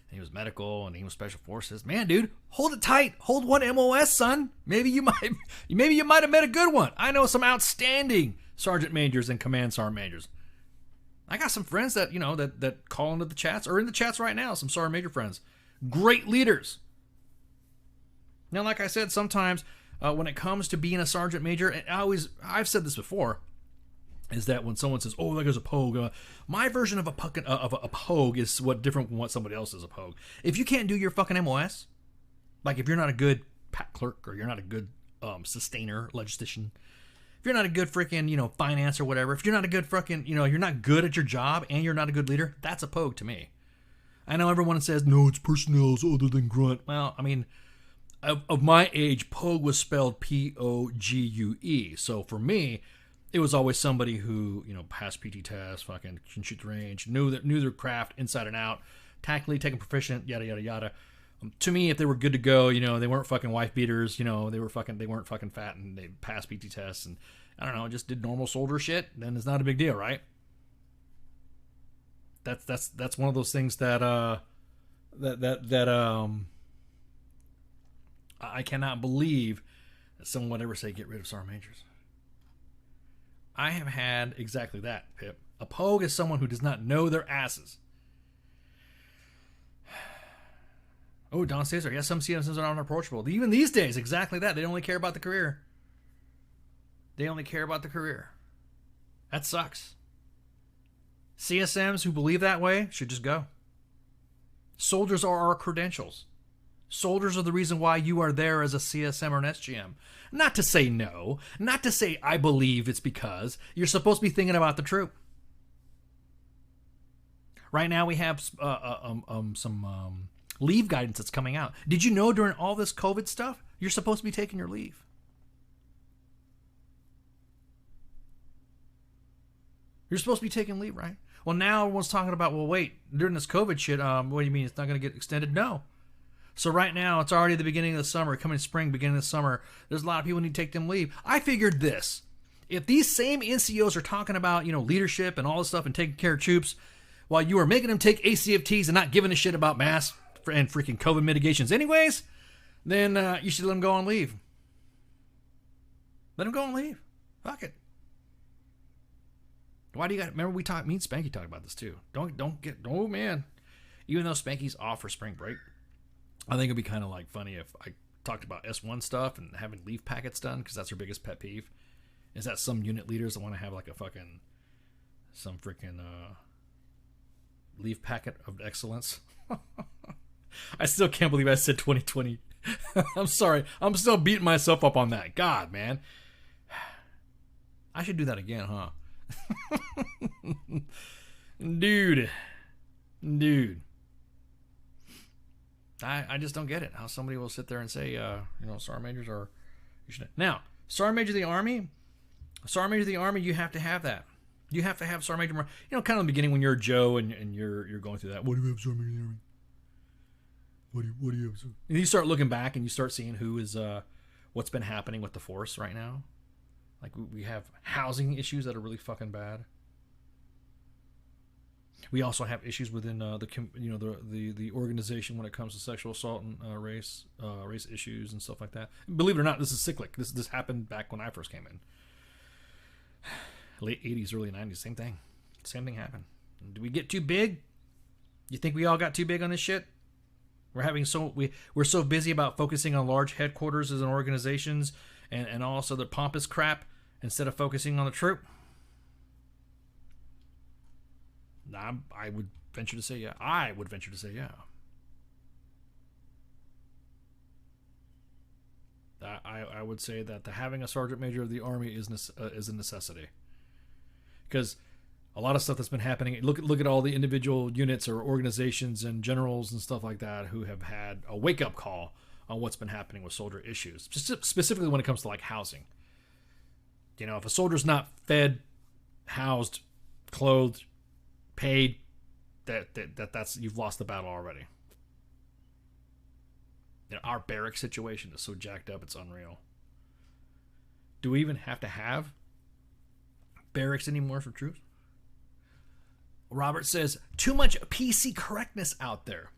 Speaker 6: he was medical, and he was special forces. Man, dude, hold it tight. Hold one MOS, son. Maybe you might have met a good one. I know some outstanding sergeant majors and command sergeant majors. I got some friends that that call into the chats or in the chats right now. Some sergeant major friends, great leaders. Now, like I said, sometimes when it comes to being a sergeant major, and I've said this before, is that when someone says, "Oh, that guy's a pogue," my version of a pogue is different from what somebody else is a pogue. If you can't do your fucking MOS, like if you're not a good PAC clerk or you're not a good sustainer, logistician, if you're not a good freaking finance or whatever, if you're not a good fucking you're not good at your job and you're not a good leader, that's a pogue to me. I know everyone says no, it's personnel other than grunt. Well, I mean, of my age, pogue was spelled Pogue. So for me, it was always somebody who, passed PT tests, fucking can shoot the range, knew their craft inside and out, tactically taken proficient, yada yada yada. To me, if they were good to go, they weren't fucking wife beaters, they weren't fucking fat and they passed PT tests and I don't know, just did normal soldier shit, then it's not a big deal, right? That's one of those things that I cannot believe that someone would ever say get rid of sergeant majors. I have had exactly that, Pip. A pogue is someone who does not know their asses. Oh, Don Caesar. Yes, some CSMs are unapproachable. Even these days, exactly that. They only care about the career. That sucks. CSMs who believe that way should just go. Soldiers are our credentials. Soldiers are the reason why you are there as a CSM or an SGM. Not to say no, not to say I believe it's because you're supposed to be thinking about the troop. Right now we have some leave guidance that's coming out. Did you know during all this COVID stuff, you're supposed to be taking your leave? You're supposed to be taking leave, right? Well, now everyone's talking about, well, wait, during this COVID shit, what do you mean it's not going to get extended? No. So right now, it's already the beginning of the summer, coming spring, beginning of the summer. There's a lot of people who need to take them leave. I figured this. If these same NCOs are talking about, leadership and all this stuff and taking care of troops, while you are making them take ACFTs and not giving a shit about masks and freaking COVID mitigations anyways, then you should let them go on leave. Let them go on leave. Fuck it. Why do you got? Remember me and Spanky talked about this too. Oh man. Even though Spanky's off for spring break, I think it'd be kind of like funny if I talked about S1 stuff and having leave packets done, because that's her biggest pet peeve. Is that some unit leaders that want to have like some freaking leave packet of excellence. I still can't believe I said 2020. I'm sorry. I'm still beating myself up on that. God, man. I should do that again, huh? Dude. I just don't get it. How somebody will sit there and say, sergeant majors are... Now, sergeant major of the Army, you have to have that. You have to have sergeant major... kind of in the beginning when you're a Joe and you're going through that. What do you have, sergeant major of the Army? What do you have, sir? And you start looking back and you start seeing who is... what's been happening with the force right now. Like, we have housing issues that are really fucking bad. We also have issues within the organization when it comes to sexual assault and race issues and stuff like that. Believe it or not, this is cyclic. This happened back when I first came in. Late 80s, early 90s, same thing. Same thing happened. Do we get too big? You think we all got too big on this shit? We're so busy about focusing on large headquarters as an organizations and also the pompous crap instead of focusing on the troop. I would venture to say yeah. I would say that having a sergeant major of the Army is a necessity, because a lot of stuff that's been happening. Look at all the individual units or organizations and generals and stuff like that who have had a wake up call on what's been happening with soldier issues, specifically when it comes to like housing. If a soldier's not fed, housed, clothed, paid, that's you've lost the battle already. Our barrack situation is so jacked up, it's unreal. Do we even have to have barracks anymore for troops? Robert says, too much PC correctness out there.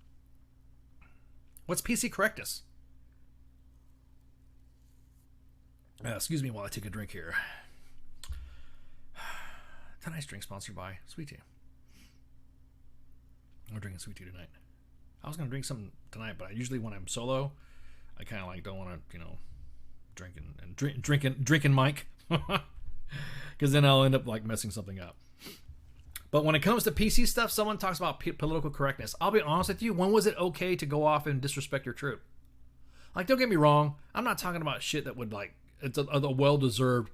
Speaker 6: What's PC correctness? Excuse me while I take a drink here. Tonight's drink sponsored by Sweet Tea. I'm drinking sweet tea tonight. I was going to drink something tonight, but usually when I'm solo, I kind of like don't want to, drinking Mike. Because then I'll end up like messing something up. But when it comes to PC stuff, someone talks about political correctness. I'll be honest with you. When was it okay to go off and disrespect your troop? Like, don't get me wrong. I'm not talking about shit that would like, it's a well-deserved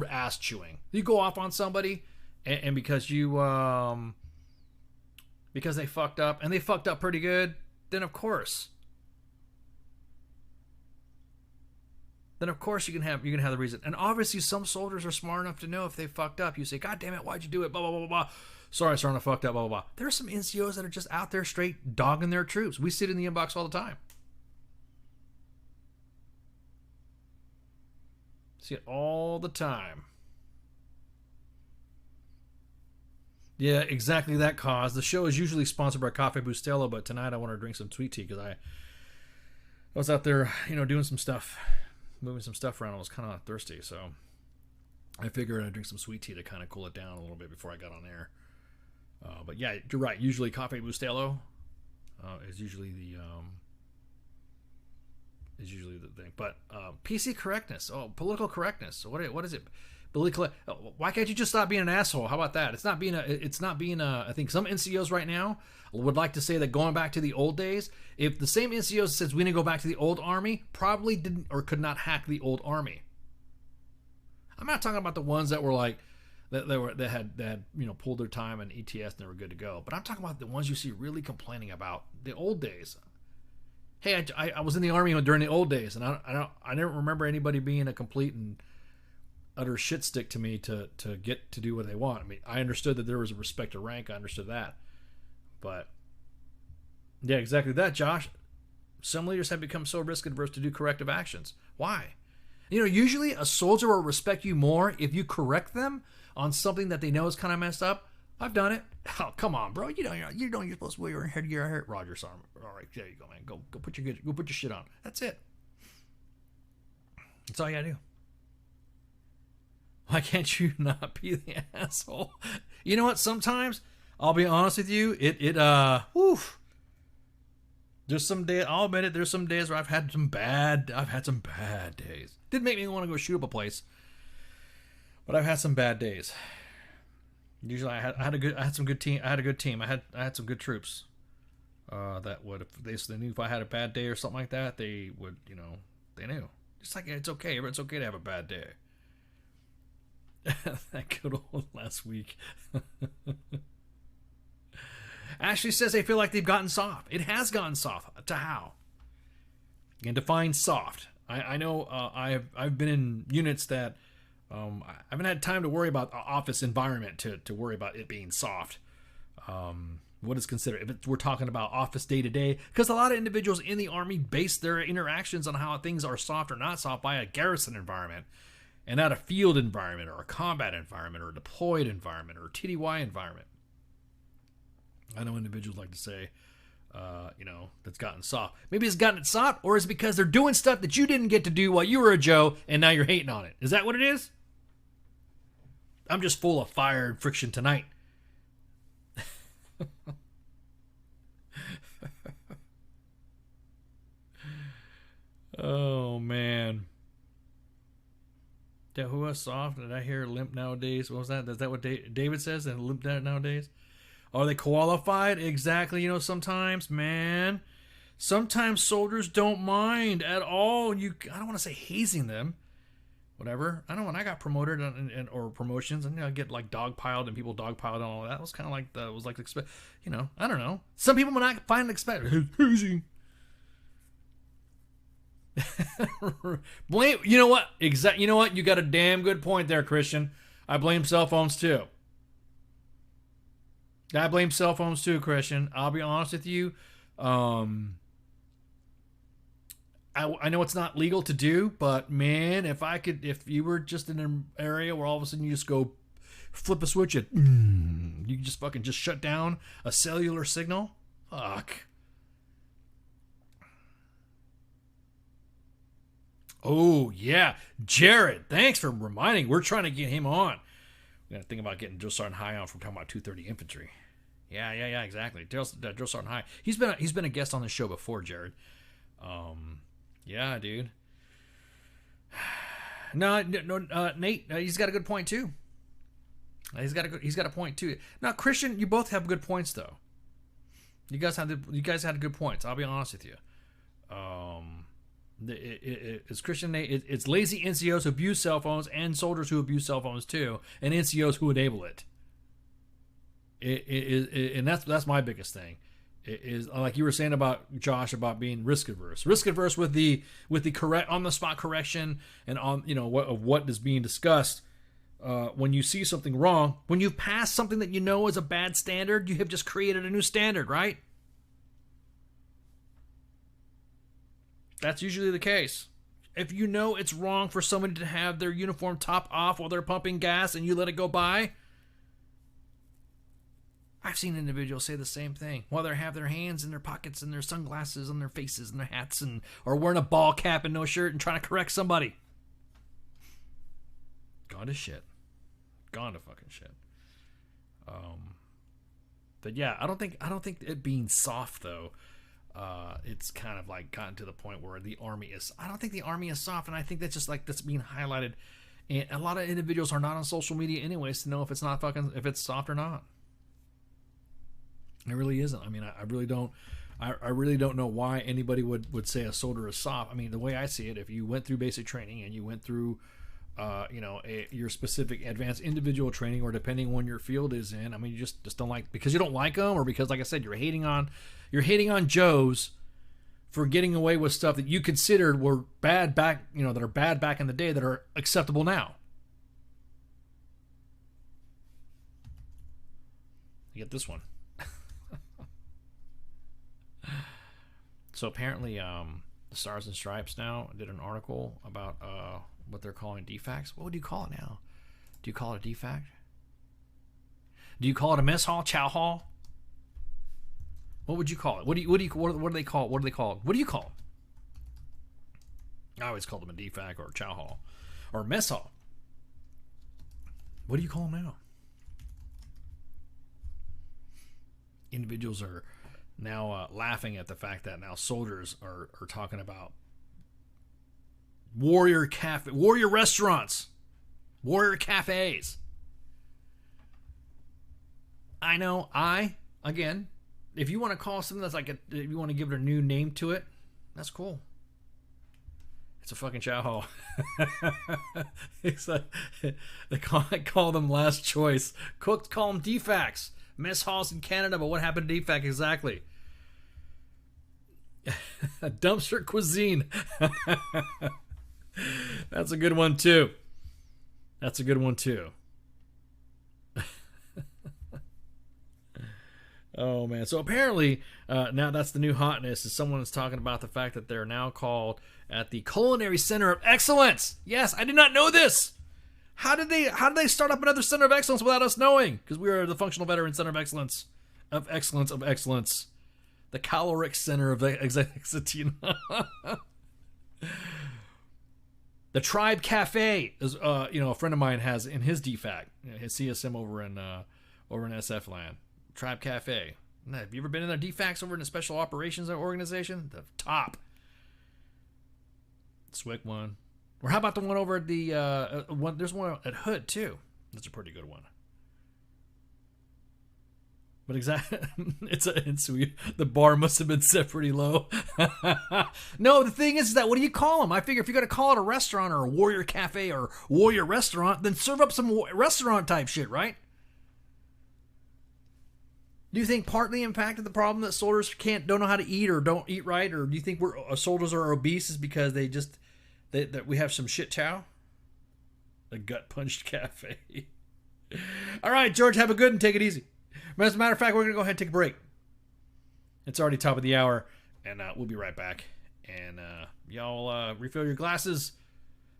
Speaker 6: ass chewing. You go off on somebody and because because they fucked up, and they fucked up pretty good, then of course you can have the reason. And obviously some soldiers are smart enough to know if they fucked up. You say, God damn it, why'd you do it? Blah, blah, blah, blah, blah. Sorry, I fucked up, blah, blah, blah. There's some NCOs that are just out there straight dogging their troops. We see it in the inbox all the time. See it all the time. Yeah, exactly that cause. The show is usually sponsored by Cafe Bustelo, but tonight I want to drink some sweet tea because I was out there, doing some stuff, moving some stuff around. I was kind of thirsty, so I figured I'd drink some sweet tea to kind of cool it down a little bit before I got on air. But yeah, you're right. Usually Cafe Bustelo is usually the thing. But PC correctness, political correctness. What is it? Why can't you just stop being an asshole? How about that? It's not being a. I think some NCOs right now would like to say that going back to the old days. If the same NCOs says we need to go back to the old army, probably didn't or could not hack the old army. I'm not talking about the ones that were like that had pulled their time in ETS and they were good to go. But I'm talking about the ones you see really complaining about the old days. Hey, I was in the army during the old days, and I don't remember anybody being a complete and utter shit stick to me to get to do what they want. I mean, I understood that there was a respect to rank. I understood that, but yeah, exactly that, Josh. Some leaders have become so risk adverse to do corrective actions. Why? Usually a soldier will respect you more if you correct them on something that they know is kind of messed up. I've done it. Oh, come on, bro. You're supposed to wear your headgear. Roger's arm. All right, there you go, man. Go put your shit on. That's it. That's all you gotta do. Why can't you not be the asshole? You know what? Sometimes I'll be honest with you. There's some days. I'll admit it. There's some days where I've had some bad days. Didn't make me want to go shoot up a place, but I've had some bad days. Usually, I had some good team. I had a good team. I had some good troops. That would, if they knew if I had a bad day or something like that, they would, they knew. It's like it's okay. It's okay to have a bad day. That good old last week. Ashley says they feel like they've gotten soft. It has gotten soft. To how? And define soft. I know I've been in units that I haven't had time to worry about the office environment to worry about it being soft. What is considered, if we're talking about office day to day, because a lot of individuals in the Army base their interactions on how things are soft or not soft by a garrison environment and not a field environment or a combat environment or a deployed environment or a TDY environment. I know individuals like to say, that's gotten soft. Maybe it's gotten soft, or is it because they're doing stuff that you didn't get to do while you were a Joe, and now you're hating on it? Is that what it is? I'm just full of fire and friction tonight. Oh, man. Yeah, who was soft? Did I hear limp nowadays? What was that? Is that what David says? And limp nowadays? Are they qualified? Exactly. Sometimes, man. Sometimes soldiers don't mind at all. I don't want to say hazing them. Whatever. I know when I got promoted or promotions, and I get like dogpiled and people dogpiled and all that. It was kind of like that. It was like I don't know. Some people might not find it expected. Hazing. Blame. You know what? You know what? You got a damn good point there, Christian. I blame cell phones too. I blame cell phones too, Christian. I'll be honest with you. I know it's not legal to do, but man, if you were just in an area where all of a sudden you just go flip a switch and you just fucking just shut down a cellular signal. Fuck. Oh yeah, Jared. Thanks for reminding. We're trying to get him on. We got to think about getting Drill Sergeant High on from talking about 230 infantry. Yeah, exactly. Drill Sergeant High. He's been a guest on the show before, Jared. Yeah, dude. No, Nate. He's got a good point too. He's got a point too. Now, Christian, you both have good points though. You guys had good points. I'll be honest with you. It's Christian Nate. It's lazy NCOs who abuse cell phones and soldiers who abuse cell phones too, and NCOs who enable it. And that's my biggest thing. It is like you were saying about Josh about being risk adverse with the correct on the spot correction and on what is being discussed. When you see something wrong, when you've passed something that you know is a bad standard, you have just created a new standard, right? That's usually the case. If you know it's wrong for somebody to have their uniform top off while they're pumping gas and you let it go by, I've seen individuals say the same thing while they have their hands in their pockets and their sunglasses and their faces and their hats or wearing a ball cap and no shirt and trying to correct somebody. Gone to shit. Gone to fucking shit. But yeah, I don't think it being soft though. It's kind of like gotten to the point where the Army is. I don't think the Army is soft, and I think that's just like that's being highlighted And a lot of individuals are not on social media anyways to know if it's soft or not. It really isn't. I mean, I really don't. I really don't know why anybody would say a solder is soft. I mean, the way I see it, if you went through basic training and you went through, your specific advanced individual training, or depending on your field is in, I mean, you just don't like, because you don't like them, or because, like I said, you're hating on Joes for getting away with stuff that you considered were bad back, that are bad back in the day that are acceptable now. You get this one. So apparently, the Stars and Stripes now did an article about what they're calling defects. What would you call it now? Do you call it a defect? Do you call it a mess hall, chow hall? What would you call it? What do they call it? What do they call it? I always call them a defect or a chow hall or a mess hall. What do you call them now? Individuals are now laughing at the fact that now soldiers are talking about warrior restaurants, warrior cafes. I know. Again, if you want to call something that's if you want to give it a new name to it, that's cool. It's a fucking chow hall. It's they call them last choice. Cooks call them defects. Mess halls in Canada, but what happened to defect exactly? A dumpster cuisine. That's a good one too. Oh man! So apparently, now that's the new hotness. Is someone is talking about the fact that they're now called at the Culinary Center of Excellence. Yes, I did not know this. How did they start up another Center of Excellence without us knowing? Because we are the Functional Veteran Center of Excellence, the Caloric Center of Excellence. The Tribe Cafe is, a friend of mine has in his DFAC, his CSM over in SF land. Tribe Cafe. Have you ever been in their DFACs over in the Special Operations Organization? The top. SWIC one. Or how about the one over at the one? There's one at Hood too. That's a pretty good one. But exactly, it's sweet. The bar must have been set pretty low. No, the thing is that what do you call them? I figure if you're gonna call it a restaurant or a warrior cafe or warrior restaurant, then serve up some restaurant type shit, right? Do you think partly impacted the problem that soldiers don't know how to eat or don't eat right, or do you think soldiers are obese is because that we have some shit chow? The gut punched cafe. All right, George, have a good and take it easy. As a matter of fact, we're going to go ahead and take a break. It's already top of the hour, and we'll be right back. And y'all refill your glasses.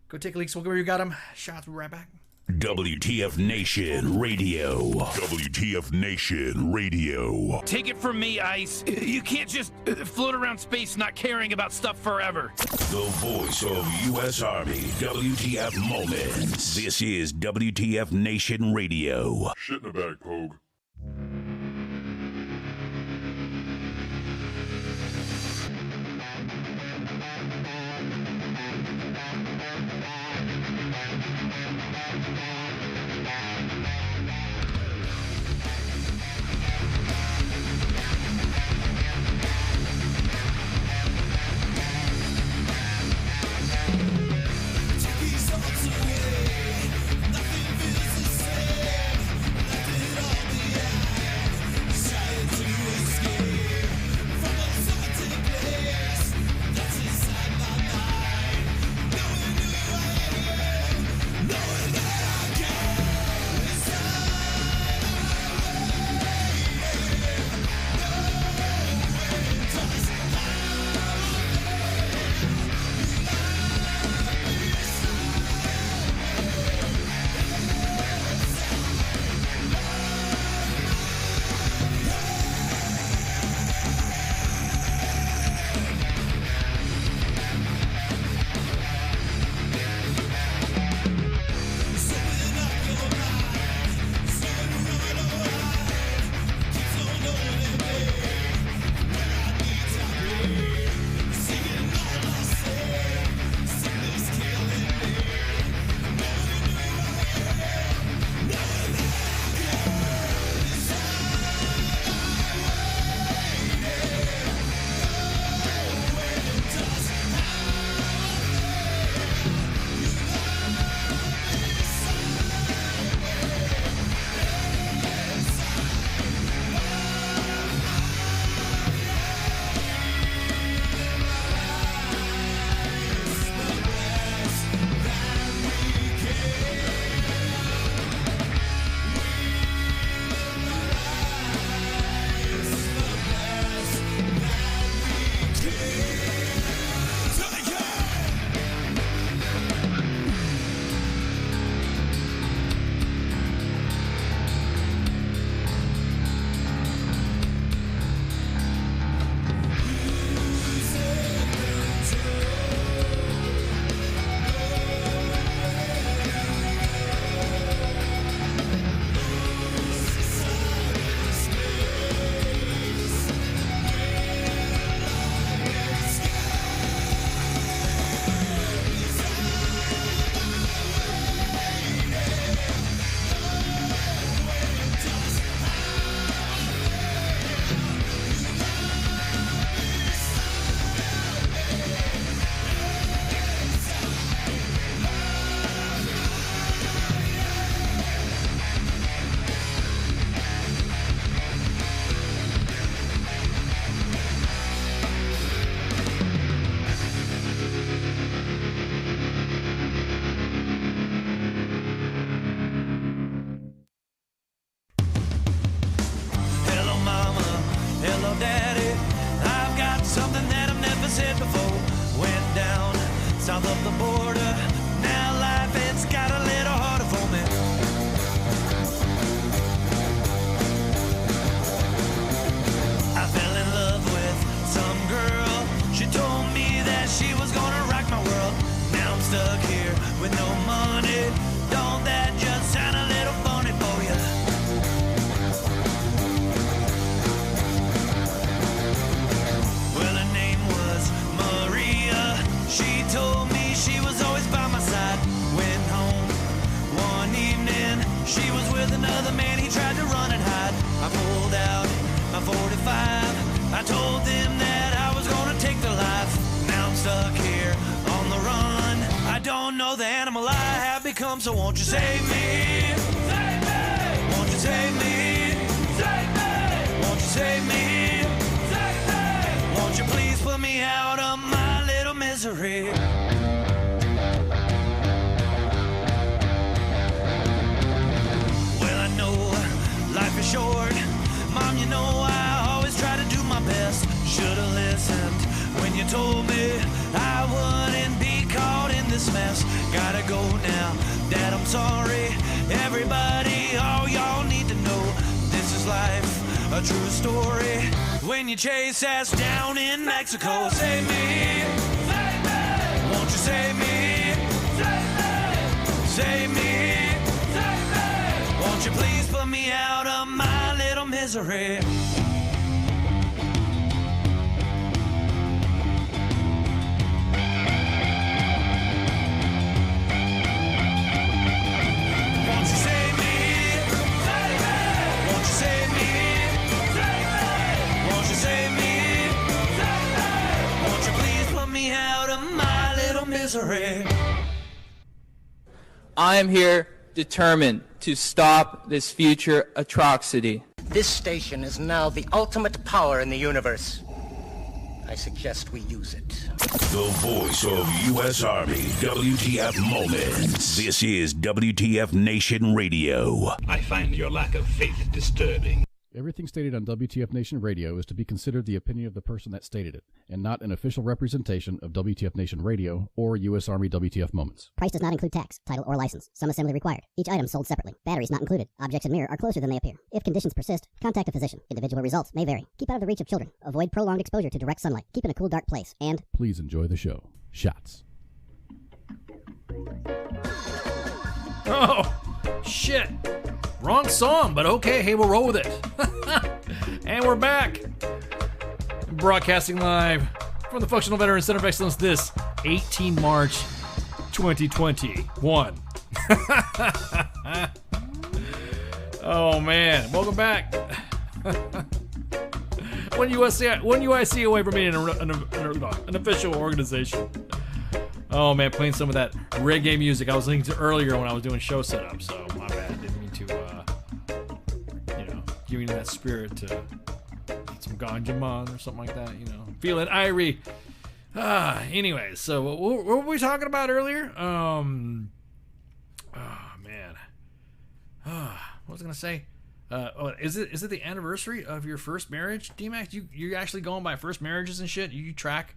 Speaker 6: Go take a leak. So where you got them. Shots. We'll be right back.
Speaker 2: WTF Nation Radio. WTF Nation Radio.
Speaker 10: Take it from me, Ice. You can't just float around space not caring about stuff forever.
Speaker 2: The voice of U.S. Army. WTF Moments. This is WTF Nation Radio.
Speaker 3: Shit in the bag, Pogue.
Speaker 11: Nothing feels the same. Left it all behind. south of the border. Now life, it's got a little harder for me. I fell in love with some girl. She told me that she was gonna rock my world. Now I'm stuck here with no money. Don't that just sound a little funny for you? Well, her name was Maria. She told me she was always by my side. Went home one evening. She was with another man. He tried to run and hide. I pulled out my 45. I told them that I was gonna take their life. Now I'm stuck here on the run. I don't know the animal I have become, so won't you save me? Save me! Won't you save me? Save me! Won't you save me? Save me! Won't you please put me out of my little misery? Well, I know life is short. Mom, you know I always try to do my best. Should've listened when you told me I wouldn't be caught in this mess. Gotta go now, Dad, I'm sorry. Everybody, all y'all need to know this is life, a true story. When you chase ass down in Mexico, save me, save me. Won't you save me, save me, save me, save me. Won't you please put me out of my little misery?
Speaker 12: I am here determined to stop this future atrocity.
Speaker 13: This station is now the ultimate power in the universe. I suggest we use it.
Speaker 2: The voice of U.S. Army, WTF Moments. This is WTF Nation Radio.
Speaker 10: I find your lack of faith disturbing.
Speaker 14: Everything stated on WTF Nation Radio is to be considered the opinion of the person that stated it, and not an official representation of WTF Nation Radio or U.S. Army WTF Moments.
Speaker 15: Price does not include tax, title, or license. Some assembly required. Each item sold separately. Batteries not included. Objects in mirror are closer than they appear. If conditions persist, contact a physician. Individual results may vary. Keep out of the reach of children. Avoid prolonged exposure to direct sunlight. Keep in a cool, dark place. And
Speaker 14: please enjoy the show. Shots.
Speaker 6: Oh, shit. Wrong song, but okay. Hey, we'll roll with it. And we're back. Broadcasting live from the Functional Veteran Center of Excellence this 18 March 2021. Oh, man. Welcome back. One UIC away from being an official organization. Oh, man. Playing some of that reggae music I was listening to earlier when I was doing show setup. So, my bad. Didn't mean to, give me that spirit to eat some ganja man or something like that, Feeling irie. Anyways, so what were we talking about earlier? Oh, man. What was I going to say? Is it the anniversary of your first marriage, D-Mac? You're actually going by first marriages and shit? You tracking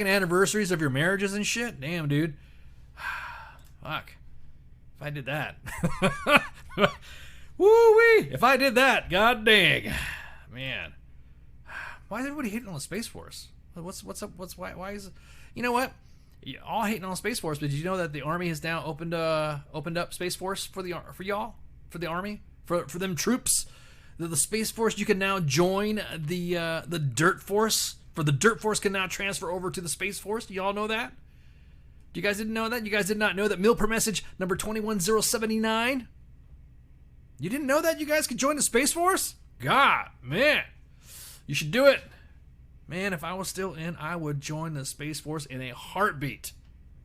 Speaker 6: anniversaries of your marriages and shit? Damn, dude. Fuck. If I did that. Woo-wee! If I did that, god dang. Man. Why is everybody hating on the Space Force? What's up? Why is... You know what? You're all hating on the Space Force, but did you know that the Army has now opened up Space Force for y'all? For the Army? For them troops? The Space Force, you can now join the Dirt Force. For the Dirt Force can now transfer over to the Space Force. Do y'all know that? You guys didn't know that? You guys did not know that? Meal per message number 21079? You didn't know that you guys could join the Space Force? God, man. You should do it. Man, if I was still in, I would join the Space Force in a heartbeat.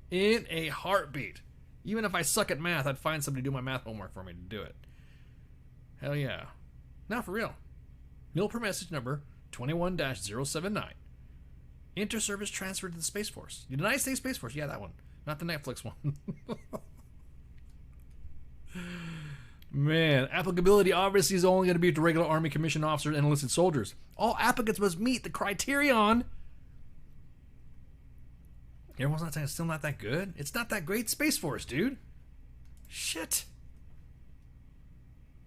Speaker 6: In a heartbeat. Even if I suck at math, I'd find somebody to do my math homework for me to do it. Hell yeah. Now for real. Meal per message number 21-079. Inter-service transfer to the Space Force. The United States Space Force. Yeah, that one. Not the Netflix one. Man, applicability obviously is only going to be to regular Army commissioned officers and enlisted soldiers. All applicants must meet the criterion Everyone's not saying it's still not that good. It's not that great. Space Force, dude. Shit.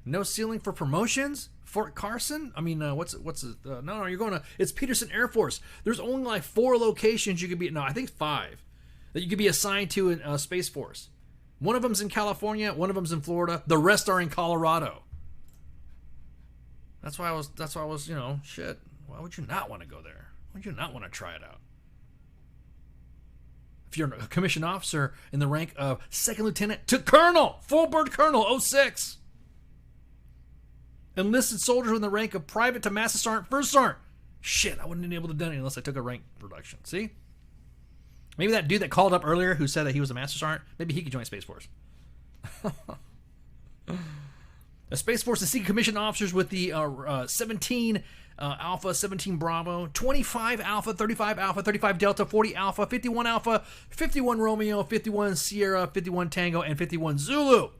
Speaker 6: No ceiling for promotions. Fort Carson. I mean, what's it? No, you're going to. It's Peterson Air Force. There's only like 4 locations you could be. No, I think 5 that you could be assigned to in Space Force. One of them's in California. One of them's in Florida. The rest are in Colorado. That's why I was. You know, shit. Why would you not want to go there? Why would you not want to try it out? If you're a commissioned officer in the rank of second lieutenant to colonel, full bird colonel, 06. Enlisted soldiers in the rank of private to master sergeant, first sergeant. Shit, I wouldn't have been able to do it unless I took a rank reduction. See? Maybe that dude that called up earlier who said that he was a master sergeant, maybe he could join Space Force. The Space Force is seeking commissioned officers with the 17 Alpha, 17 Bravo, 25 Alpha, 35 Alpha, 35 Delta, 40 Alpha, 51 Alpha, 51 Romeo, 51 Sierra, 51 Tango, and 51 Zulu.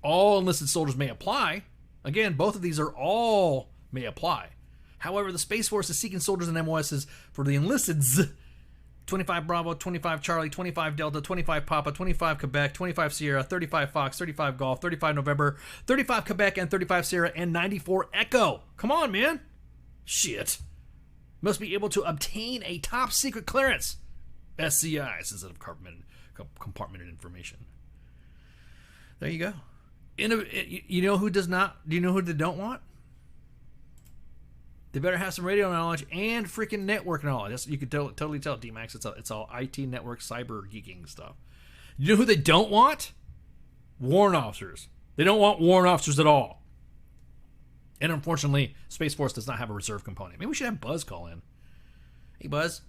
Speaker 6: All enlisted soldiers may apply. Again, both of these are all may apply. However, the Space Force is seeking soldiers and MOSs for the enlisteds. 25 Bravo, 25 Charlie, 25 Delta, 25 Papa, 25 Quebec, 25 Sierra, 35 Fox, 35 Golf, 35 November, 35 Quebec, and 35 Sierra, and 94 Echo. Come on, man. Shit. Must be able to obtain a top secret clearance. SCIs instead of compartmented information. There you go. You know who does not? Do you know who they don't want? They better have some radio knowledge and freaking network knowledge. You could totally tell D-Max. It's all IT, network, cyber geeking stuff. You know who they don't want? Warrant officers. They don't want warrant officers at all. And unfortunately, Space Force does not have a reserve component. Maybe we should have Buzz call in. Hey, Buzz.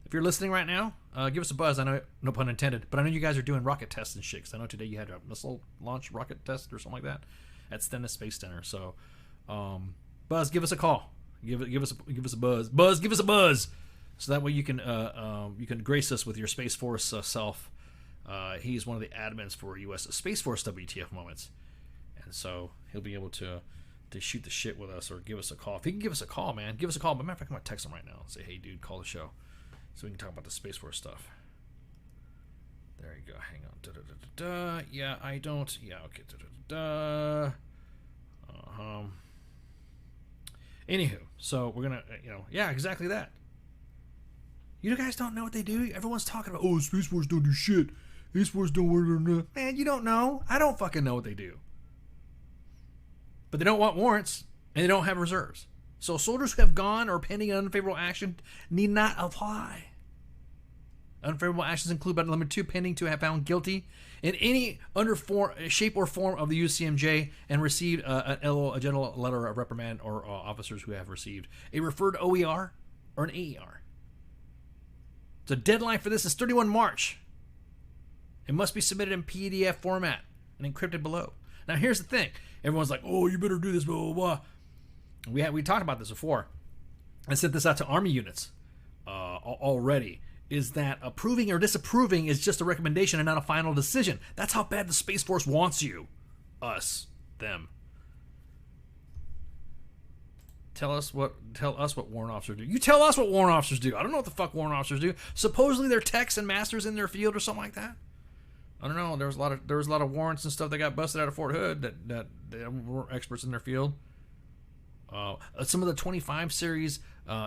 Speaker 6: If you're listening right now, give us a buzz. I know, no pun intended, but I know you guys are doing rocket tests and shit. Because I know today you had a missile launch rocket test or something like that at Stennis Space Center. So, Buzz, give us a call. Give us a buzz. Buzz, give us a buzz, so that way you can grace us with your Space Force self. He's one of the admins for U.S. Space Force WTF moments, and so he'll be able to shoot the shit with us or give us a call. If he can give us a call, man, give us a call. But matter of fact, I'm gonna text him right now and say, hey, dude, call the show, so we can talk about the Space Force stuff. There you go. Hang on. Da-da-da-da-da. Yeah, I don't. Yeah, okay. Da-da-da-da. Anywho, so we're gonna, yeah, exactly that. You guys don't know what they do. Everyone's talking about, Space Force don't do shit. Space Force don't work on that. Man, you don't know. I don't fucking know what they do. But they don't want warrants, and they don't have reserves. So soldiers who have gone or pending an unfavorable action need not apply. Unfavorable actions include, but limited to, pending to have found guilty in any shape or form of the UCMJ and received a general letter of reprimand, or officers who have received a referred OER or an AER. The deadline for this is 31 March. It must be submitted in PDF format and encrypted below. Now, here's the thing. Everyone's like, oh, you better do this, blah, blah, blah. We talked about this before. I sent this out to Army units already. Is that approving or disapproving is just a recommendation and not a final decision. That's how bad the Space Force wants you. Us. Them. Tell us what warrant officers do. You tell us what warrant officers do. I don't know what the fuck warrant officers do. Supposedly they're techs and masters in their field or something like that. I don't know. There was a lot of warrants and stuff that got busted out of Fort Hood that they weren't experts in their field. Some of the 25 series,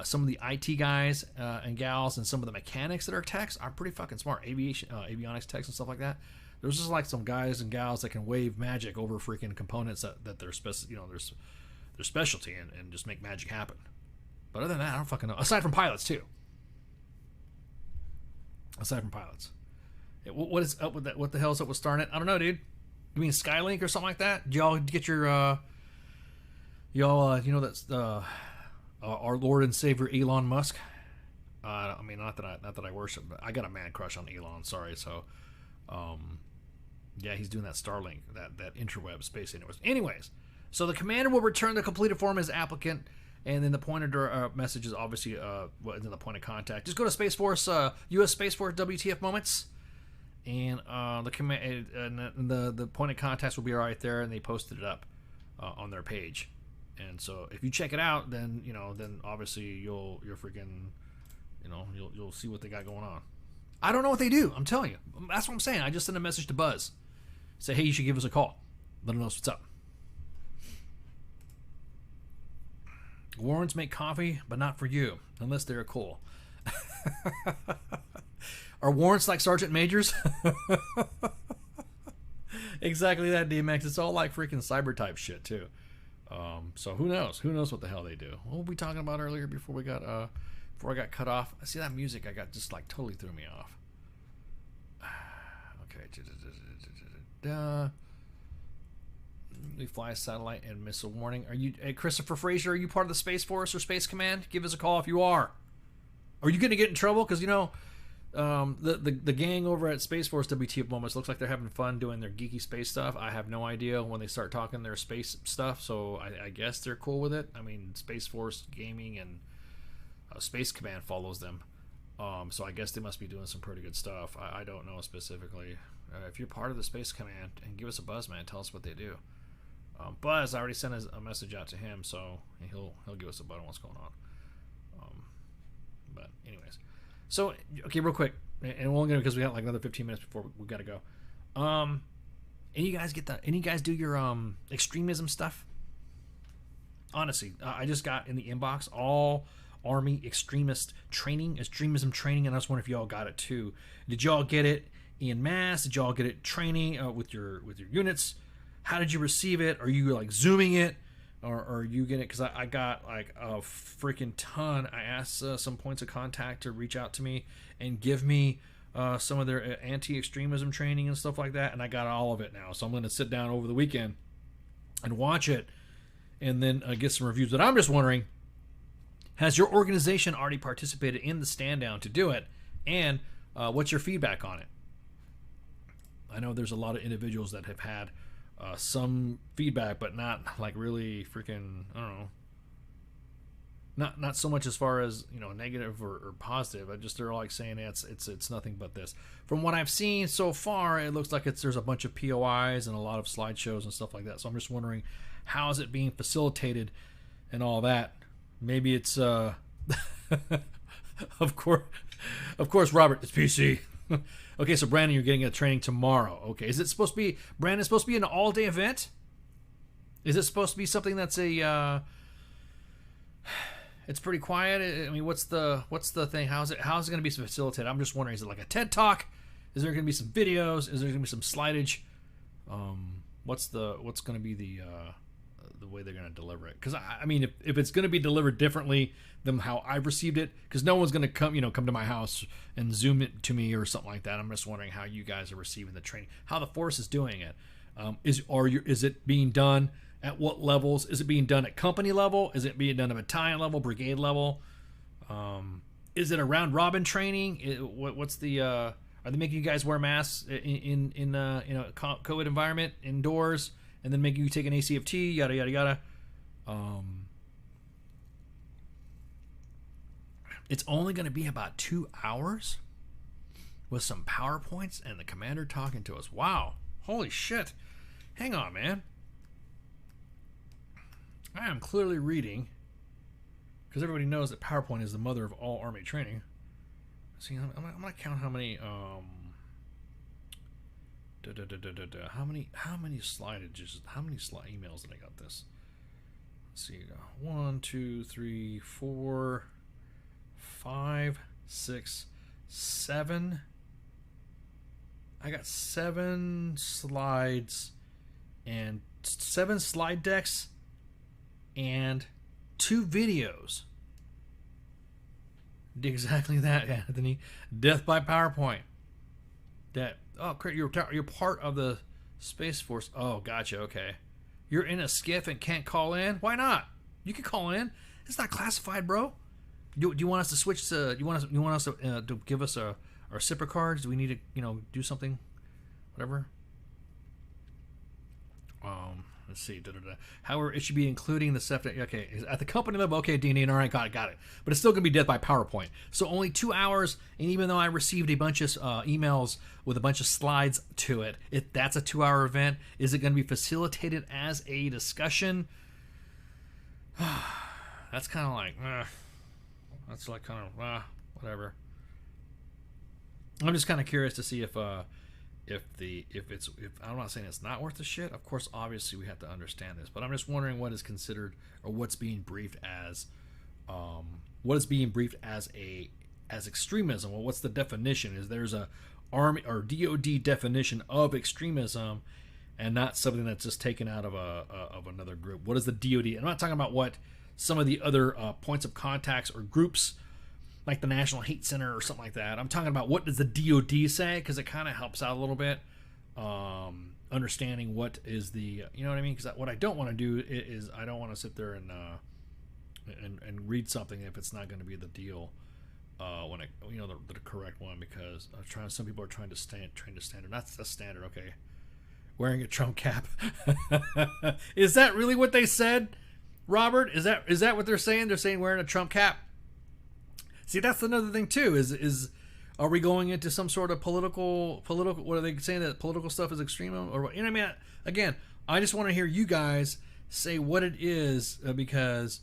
Speaker 6: some of the IT guys and gals, and some of the mechanics that are techs are pretty fucking smart. Avionics techs and stuff like that. There's just like some guys and gals that can wave magic over freaking components that they're their specialty and just make magic happen. But other than that, I don't fucking know. Aside from pilots too. What is up with that? What the hell is up with Starnet? I don't know, dude. You mean Skylink or something like that? Did y'all get your that's our Lord and Savior Elon Musk. I mean, not that I worship, but I got a man crush on Elon. Sorry, so, yeah, he's doing that Starlink, that interweb space. Anyways, so the commander will return the completed form as applicant, and then the pointed message is obviously in the point of contact. Just go to Space Force, U.S. Space Force WTF moments, and the point of contacts will be right there, and they posted it up on their page. And so if you check it out, then then obviously you'll you'll see what they got going on. I don't know what they do. I'm telling you. That's what I'm saying. I just sent a message to Buzz. Say, hey, you should give us a call. Let him know what's up. Warrens make coffee, but not for you, unless they're cool. Are warrants like sergeant majors? Exactly that, D-Max. It's all like freaking cyber type shit too. So who knows? Who knows what the hell they do? What were we talking about earlier before I got cut off? I see that music. I got just like totally threw me off. Okay. We fly a satellite and miss a warning. Are you, hey, Christopher Fraser? Are you part of the Space Force or Space Command? Give us a call if you are. Are you going to get in trouble? Because you know, the gang over at Space Force WTF Moments looks like they're having fun doing their geeky space stuff. I have no idea when they start talking their space stuff, so I guess they're cool with it. I mean, Space Force Gaming and Space Command follows them, so I guess they must be doing some pretty good stuff. I don't know specifically. If you're part of the Space Command, and give us a buzz, man. Tell us what they do. Buzz, I already sent a message out to him, so he'll give us a buzz on what's going on. But anyways, so okay, real quick, and we're only gonna, because we got like another 15 minutes before we gotta go. Any guys get that? Any guys do your extremism stuff? Honestly, I just got in the inbox all Army extremism training, and I was wondering if y'all got it too. Did y'all get it en masse? Did y'all get it training with your units? How did you receive it? Are you like Zooming it? Or are you getting it? Because I got like a freaking ton. I asked some points of contact to reach out to me and give me some of their anti-extremism training and stuff like that, and I got all of it now. So I'm going to sit down over the weekend and watch it, and then get some reviews. But I'm just wondering, has your organization already participated in the stand down to do it? And what's your feedback on it? I know there's a lot of individuals that have had some feedback, but not like really freaking, I don't know, not so much as far as, you know, negative or positive. I just, they're all like saying it's nothing but this. From what I've seen so far, it looks like there's a bunch of POIs and a lot of slideshows and stuff like that. So I'm just wondering, how is it being facilitated and all that? Maybe it's of course, Robert, it's PC. Okay, so Brandon, you're getting a training tomorrow. Okay, is it supposed to be, Brandon, supposed to be an all-day event? Is it supposed to be something that's a it's pretty quiet? I mean, what's the thing? How's it going to be facilitated? I'm just wondering, is it like a TED Talk? Is there going to be some videos? Is there going to be some slidage? What's going to be the way they're going to deliver it? Because I mean, if it's going to be delivered differently than how I've received it, because no one's going to come to my house and Zoom it to me or something like that. I'm just wondering how you guys are receiving the training, how the force is doing it. Is it being done at what levels? Is it being done at company level? Is it being done at battalion level, brigade level? Is it a round robin training? What's the are they making you guys wear masks in a COVID environment indoors, and then making you take an ACFT, yada yada yada? It's only going to be about 2 hours with some PowerPoints and the commander talking to us. Wow, holy shit! Hang on, man. I am clearly reading, because everybody knows that PowerPoint is the mother of all Army training. See, I'm gonna count how many how many slidages, how many emails did I got this? Let's see, 1, 2, 3, 4, 5, 6, 7. I got 7 slides and 7 slide decks and 2 videos. Exactly that, Anthony. Death by PowerPoint. That, oh, you're part of the Space Force. Oh, gotcha. Okay, you're in a skiff and can't call in. Why not? You can call in. It's not classified, bro. Do you want us to switch to? You want us to give us our SIPR cards? Do we need to do something? Whatever. Let's see. However, it should be including the stuff that, okay, at the company level. Okay, D&D, all right, got it. But it's still going to be death by PowerPoint. So only 2 hours, and even though I received a bunch of emails with a bunch of slides to it, that's a 2-hour event. Is it going to be facilitated as a discussion? That's kind of like, that's like kind of, whatever. I'm just kind of curious to see if I'm not saying it's not worth the shit. Of course, obviously we have to understand this, but I'm just wondering what is considered or what's being briefed as as extremism. Well, what's the definition? Is there's a Army or DoD definition of extremism, and not something that's just taken out of another group? What is the DoD? I'm not talking about what some of the other points of contacts or groups like the National Hate Center or something like that. I'm talking about what does the DoD say, because it kind of helps out a little bit, understanding what is the, you know what I mean? Because what I don't want to do is I don't want to sit there and read something if it's not going to be the deal when it, you know, the correct one, because some people are trying to train to standard. That's the standard, okay? Wearing a Trump cap. Is that really what they said, Robert? Is that what they're saying? They're saying wearing a Trump cap. See, that's another thing too. Is are we going into some sort of political? What are they saying, that political stuff is extreme, or what? You know what I mean? Again, I just want to hear you guys say what it is, because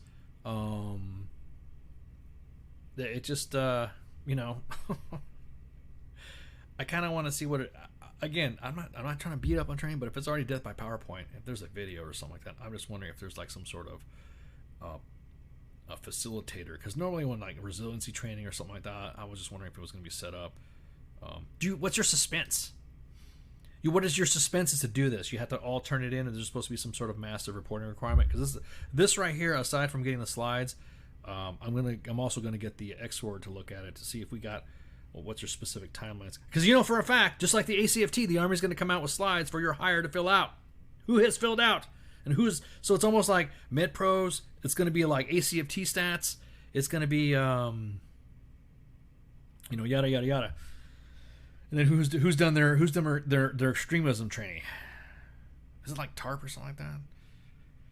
Speaker 6: it just you know, I kind of want to see what it. Again, I'm not trying to beat up on training, but if it's already death by PowerPoint, if there's a video or something like that, I'm just wondering if there's like some sort of a facilitator, because normally when like resiliency training or something like that, I was just wondering if it was going to be set up. What's your suspense? What is your suspense is to do this? You have to all turn it in, and there's supposed to be some sort of massive reporting requirement, because this right here, aside from getting the slides, I'm also gonna get the X-Word to look at it to see if we got, well, what's your specific timelines, because you know for a fact, just like the ACFT, the Army's going to come out with slides for your hire to fill out. Who has filled out? And so it's almost like MedPros. It's going to be like ACFT stats. It's going to be, you know, yada yada yada. And then who's done their extremism training? Is it like TARP or something like that?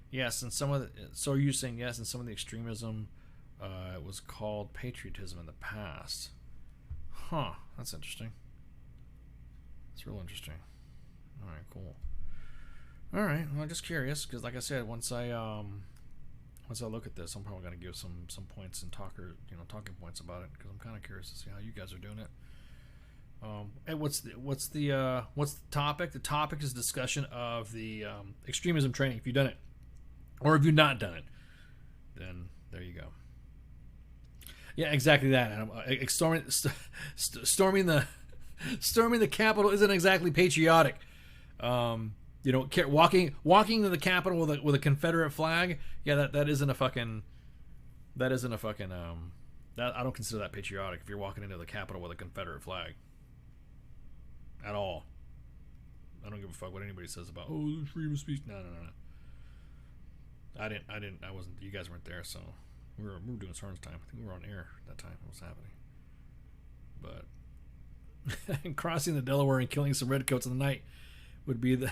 Speaker 6: Yes, and so are you saying yes? And some of the extremism, it was called patriotism in the past. Huh? That's interesting. That's real interesting. All right, cool. All right, well, I'm just curious, because like I said, once I look at this, I'm probably gonna give some points and talking points about it, because I'm kind of curious to see how you guys are doing it. And what's the topic? The topic is discussion of the extremism training. If you've done it, or if you've not done it, then there you go. Yeah, exactly that. Storming the Capitol isn't exactly patriotic. You know, walking to the Capitol with a Confederate flag. Yeah, that isn't a fucking. That I don't consider that patriotic if you're walking into the Capitol with a Confederate flag. At all. I don't give a fuck what anybody says about freedom of speech. No. I wasn't. You guys weren't there, so we were doing Sarn's time. I think we were on air at that time. What was happening? But crossing the Delaware and killing some redcoats in the night would be the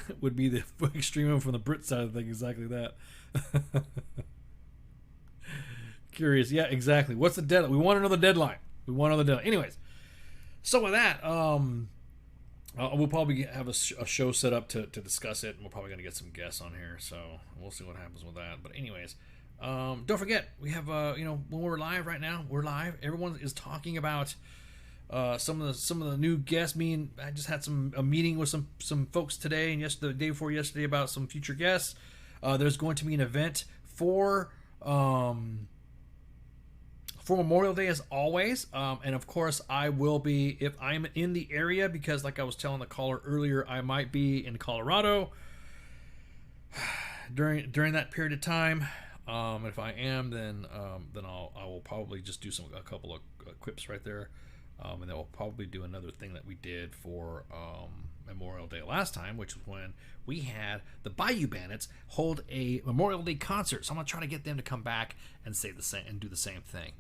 Speaker 6: extreme from the Brit side of the thing. Exactly that. Curious. Yeah, exactly. What's the deadline? We want to know the deadline. Anyways, so with that, we'll probably have a show set up to discuss it, and we're probably going to get some guests on here, so we'll see what happens with that. But anyways, don't forget, we have when we're live right now, we're live. Everyone is talking about some of the new guests. I just had a meeting with some folks today and the day before yesterday about some future guests. There's going to be an event for Memorial Day as always, and of course I will be, if I'm in the area, because like I was telling the caller earlier, I might be in Colorado during that period of time. If I am, then I will probably just do a couple of quips right there, and then we'll probably do another thing that we did for Memorial Day last time, which was when we had the Bayou Bandits hold a Memorial Day concert. So I'm gonna try to get them to come back and say the same and do the same thing.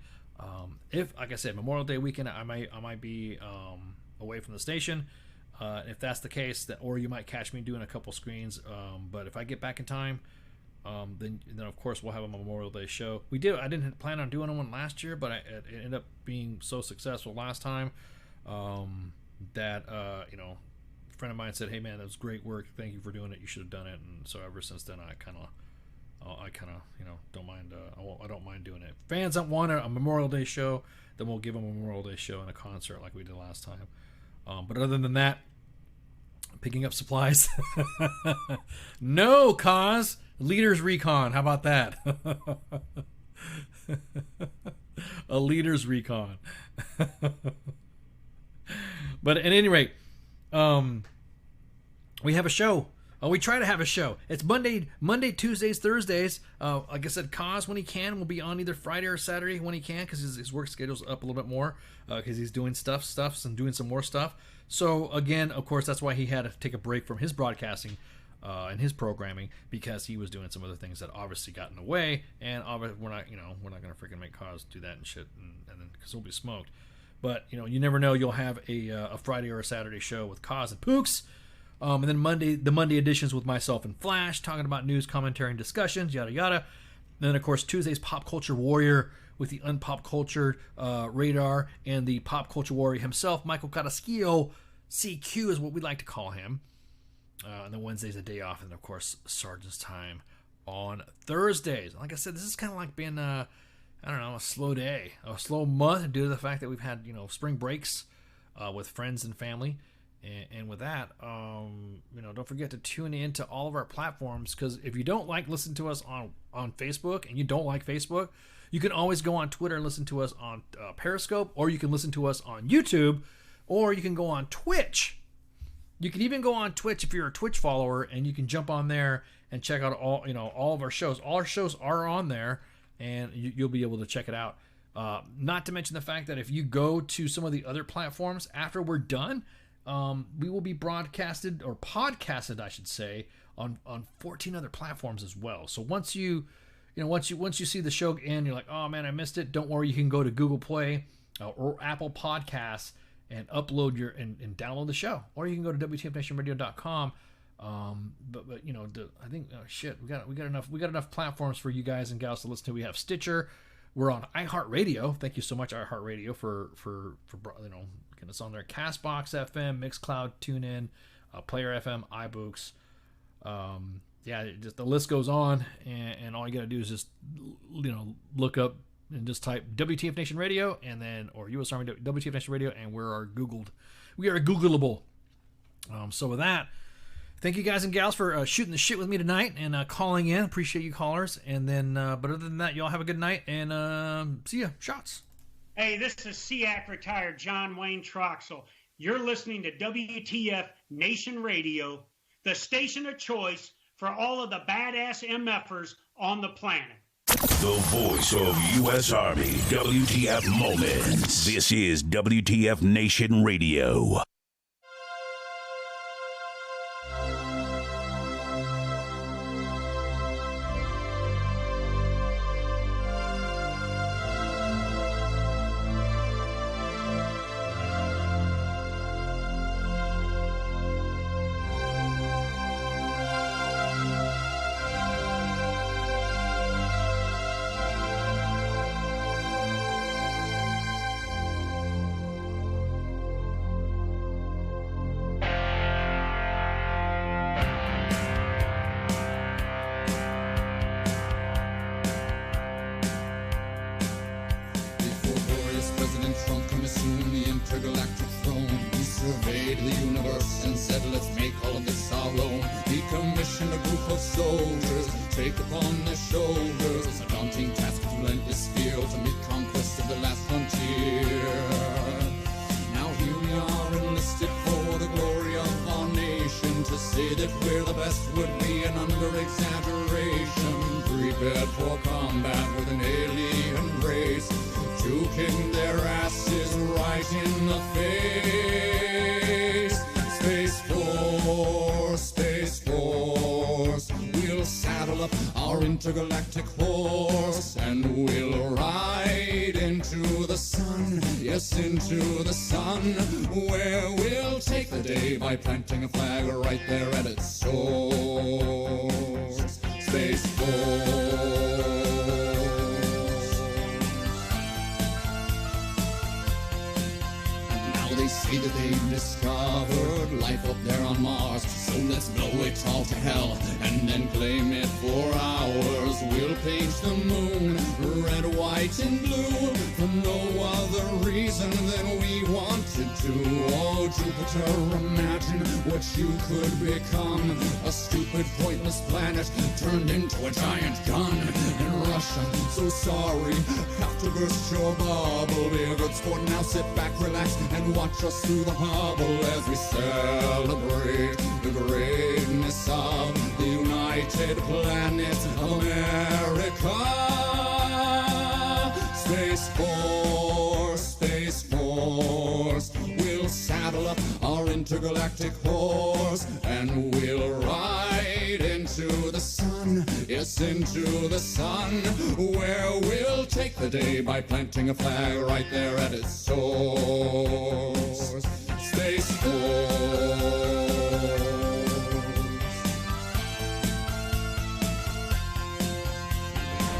Speaker 6: If, like I said, Memorial Day weekend, I might be away from the station. If that's the case, or you might catch me doing a couple screens. But if I get back in time, then of course we'll have a Memorial Day show. I didn't plan on doing one last year, but it ended up being so successful last time that a friend of mine said, "Hey man, that was great work. Thank you for doing it. You should have done it." And so ever since then, I kind of don't mind. I don't mind doing it. If fans don't want a Memorial Day show, then we'll give them a Memorial Day show and a concert like we did last time. But other than that, picking up supplies. No, cause leaders recon. How about that? A leaders recon. But at any rate, we have a show. We try to have a show. It's Monday, Tuesdays, Thursdays. Like I said, Cause, when he can, will be on either Friday or Saturday when he can, because his work schedule's up a little bit more, because he's doing stuffs and doing some more stuff. So again, of course, that's why he had to take a break from his broadcasting and his programming, because he was doing some other things that obviously got in the way. And obviously, we're not gonna freaking make Cause do that and shit, and then because he'll be smoked. But you never know. You'll have a Friday or a Saturday show with Cause and Pooks. And then the Monday editions with myself and Flash, talking about news, commentary, and discussions, yada yada. And then of course Tuesday's Pop Culture Warrior with the Unpop Culture Radar and the Pop Culture Warrior himself, Michael Carrasquillo, CQ is what we like to call him. And then Wednesday's a day off, and of course Sergeant's Time on Thursdays. Like I said, this is kind of like being a slow day, a slow month due to the fact that we've had spring breaks with friends and family. And with that, don't forget to tune in to all of our platforms, because if you don't listen to us on Facebook, and you don't like Facebook, you can always go on Twitter and listen to us on Periscope, or you can listen to us on YouTube, or you can go on Twitch. You can even go on Twitch if you're a Twitch follower, and you can jump on there and check out all of our shows. All our shows are on there, and you'll be able to check it out. Not to mention the fact that if you go to some of the other platforms after we're done, we will be broadcasted, or podcasted, I should say, on 14 other platforms as well. So once you see the show and you're like, oh man, I missed it, don't worry, you can go to Google Play or Apple Podcasts and upload and download the show, or you can go to WTFNationRadio.com. I think we got enough platforms for you guys and gals to listen to. We have Stitcher. We're on iHeartRadio. Thank you so much, iHeartRadio, for getting us on there. Castbox FM, Mixcloud, TuneIn, Player FM, iBooks. Just the list goes on, and all you got to do is just look up and just type WTF Nation Radio, and then or U.S. Army WTF Nation Radio, and we are Googleable. So with that, thank you guys and gals for shooting the shit with me tonight and calling in. Appreciate you callers. And then, but other than that, y'all have a good night, and see ya. Shots.
Speaker 16: Hey, this is SEAC retired John Wayne Troxel. You're listening to WTF Nation Radio, the station of choice for all of the badass MFers on the planet.
Speaker 2: The voice of U.S. Army, WTF Moments. This is WTF Nation Radio.
Speaker 17: Intergalactic horse, and we'll ride into the sun, yes, into the sun, where we'll take the day by planting a flag right there at its source. Space Force. Now they say that they've discovered life up there on Mars, so let's blow it all to hell and then claim it for ours. We'll paint the moon red, white, and blue for no other reason than we wanted to. Oh, Jupiter, imagine what you could become. A stupid, pointless planet turned into a giant gun. And Russia, so sorry, have to burst your bubble. Be a good sport now, sit back, relax, and watch us through the hubble as we celebrate the greatness of the United Planets of America. Space Force, we'll saddle up our intergalactic horse and we'll ride into the sun, yes, into the sun, where we'll take the day by planting a flag right there at its source. Space Force.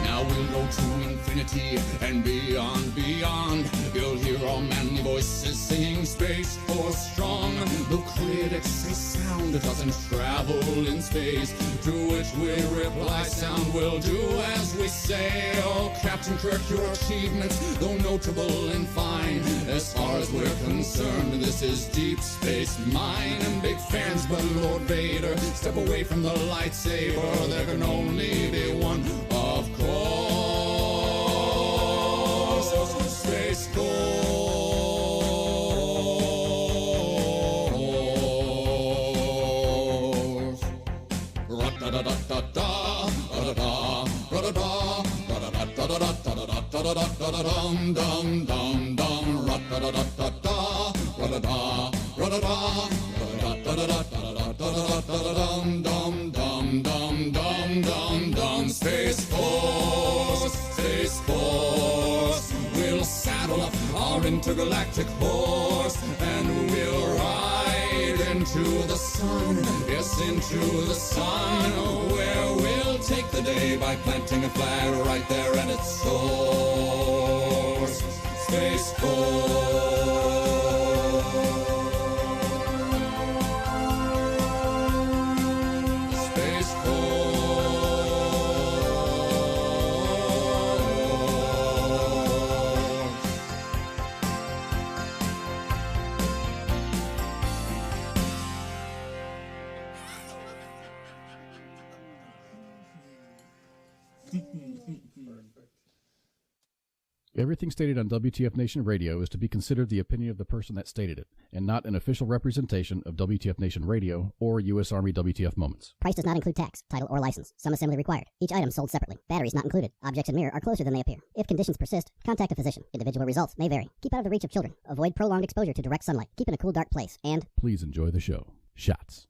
Speaker 17: Now we'll go to infinity and beyond, beyond. You'll hear all manly voices singing Space Force strong. Though critics say sound doesn't travel in space, to which we reply sound will do as we say. Oh, Captain Kirk, your achievements, though notable and fine, as far as we're concerned, this is Deep Space Mine. And big fans, but Lord Vader, step away from the lightsaber. There can only be one, of course. Space Force. Ra-da-da-da-da-da, ra-da-da, ra-da-da, ra-da-da-da-da-da-da-da-dum-dum-dum-dum, ra-da-da-da-da-da, ra-da-da, ra-da-da, ra-da-da-da-da-da-dum-dum-dum-dum-dum-dum. Space Force, Space Force, we'll saddle up our intergalactic horse and we'll ride into the sun, yes, into the sun, where we'll take the day by planting a flag right there at its source. Space Force. Space Force.
Speaker 14: Everything stated on WTF Nation Radio is to be considered the opinion of the person that stated it, and not an official representation of WTF Nation Radio or U.S. Army WTF Moments.
Speaker 15: Price does not include tax, title, or license. Some assembly required. Each item sold separately. Batteries not included. Objects in mirror are closer than they appear. If conditions persist, contact a physician. Individual results may vary. Keep out of the reach of children. Avoid prolonged exposure to direct sunlight. Keep in a cool, dark place. And
Speaker 14: please enjoy the show. Shots.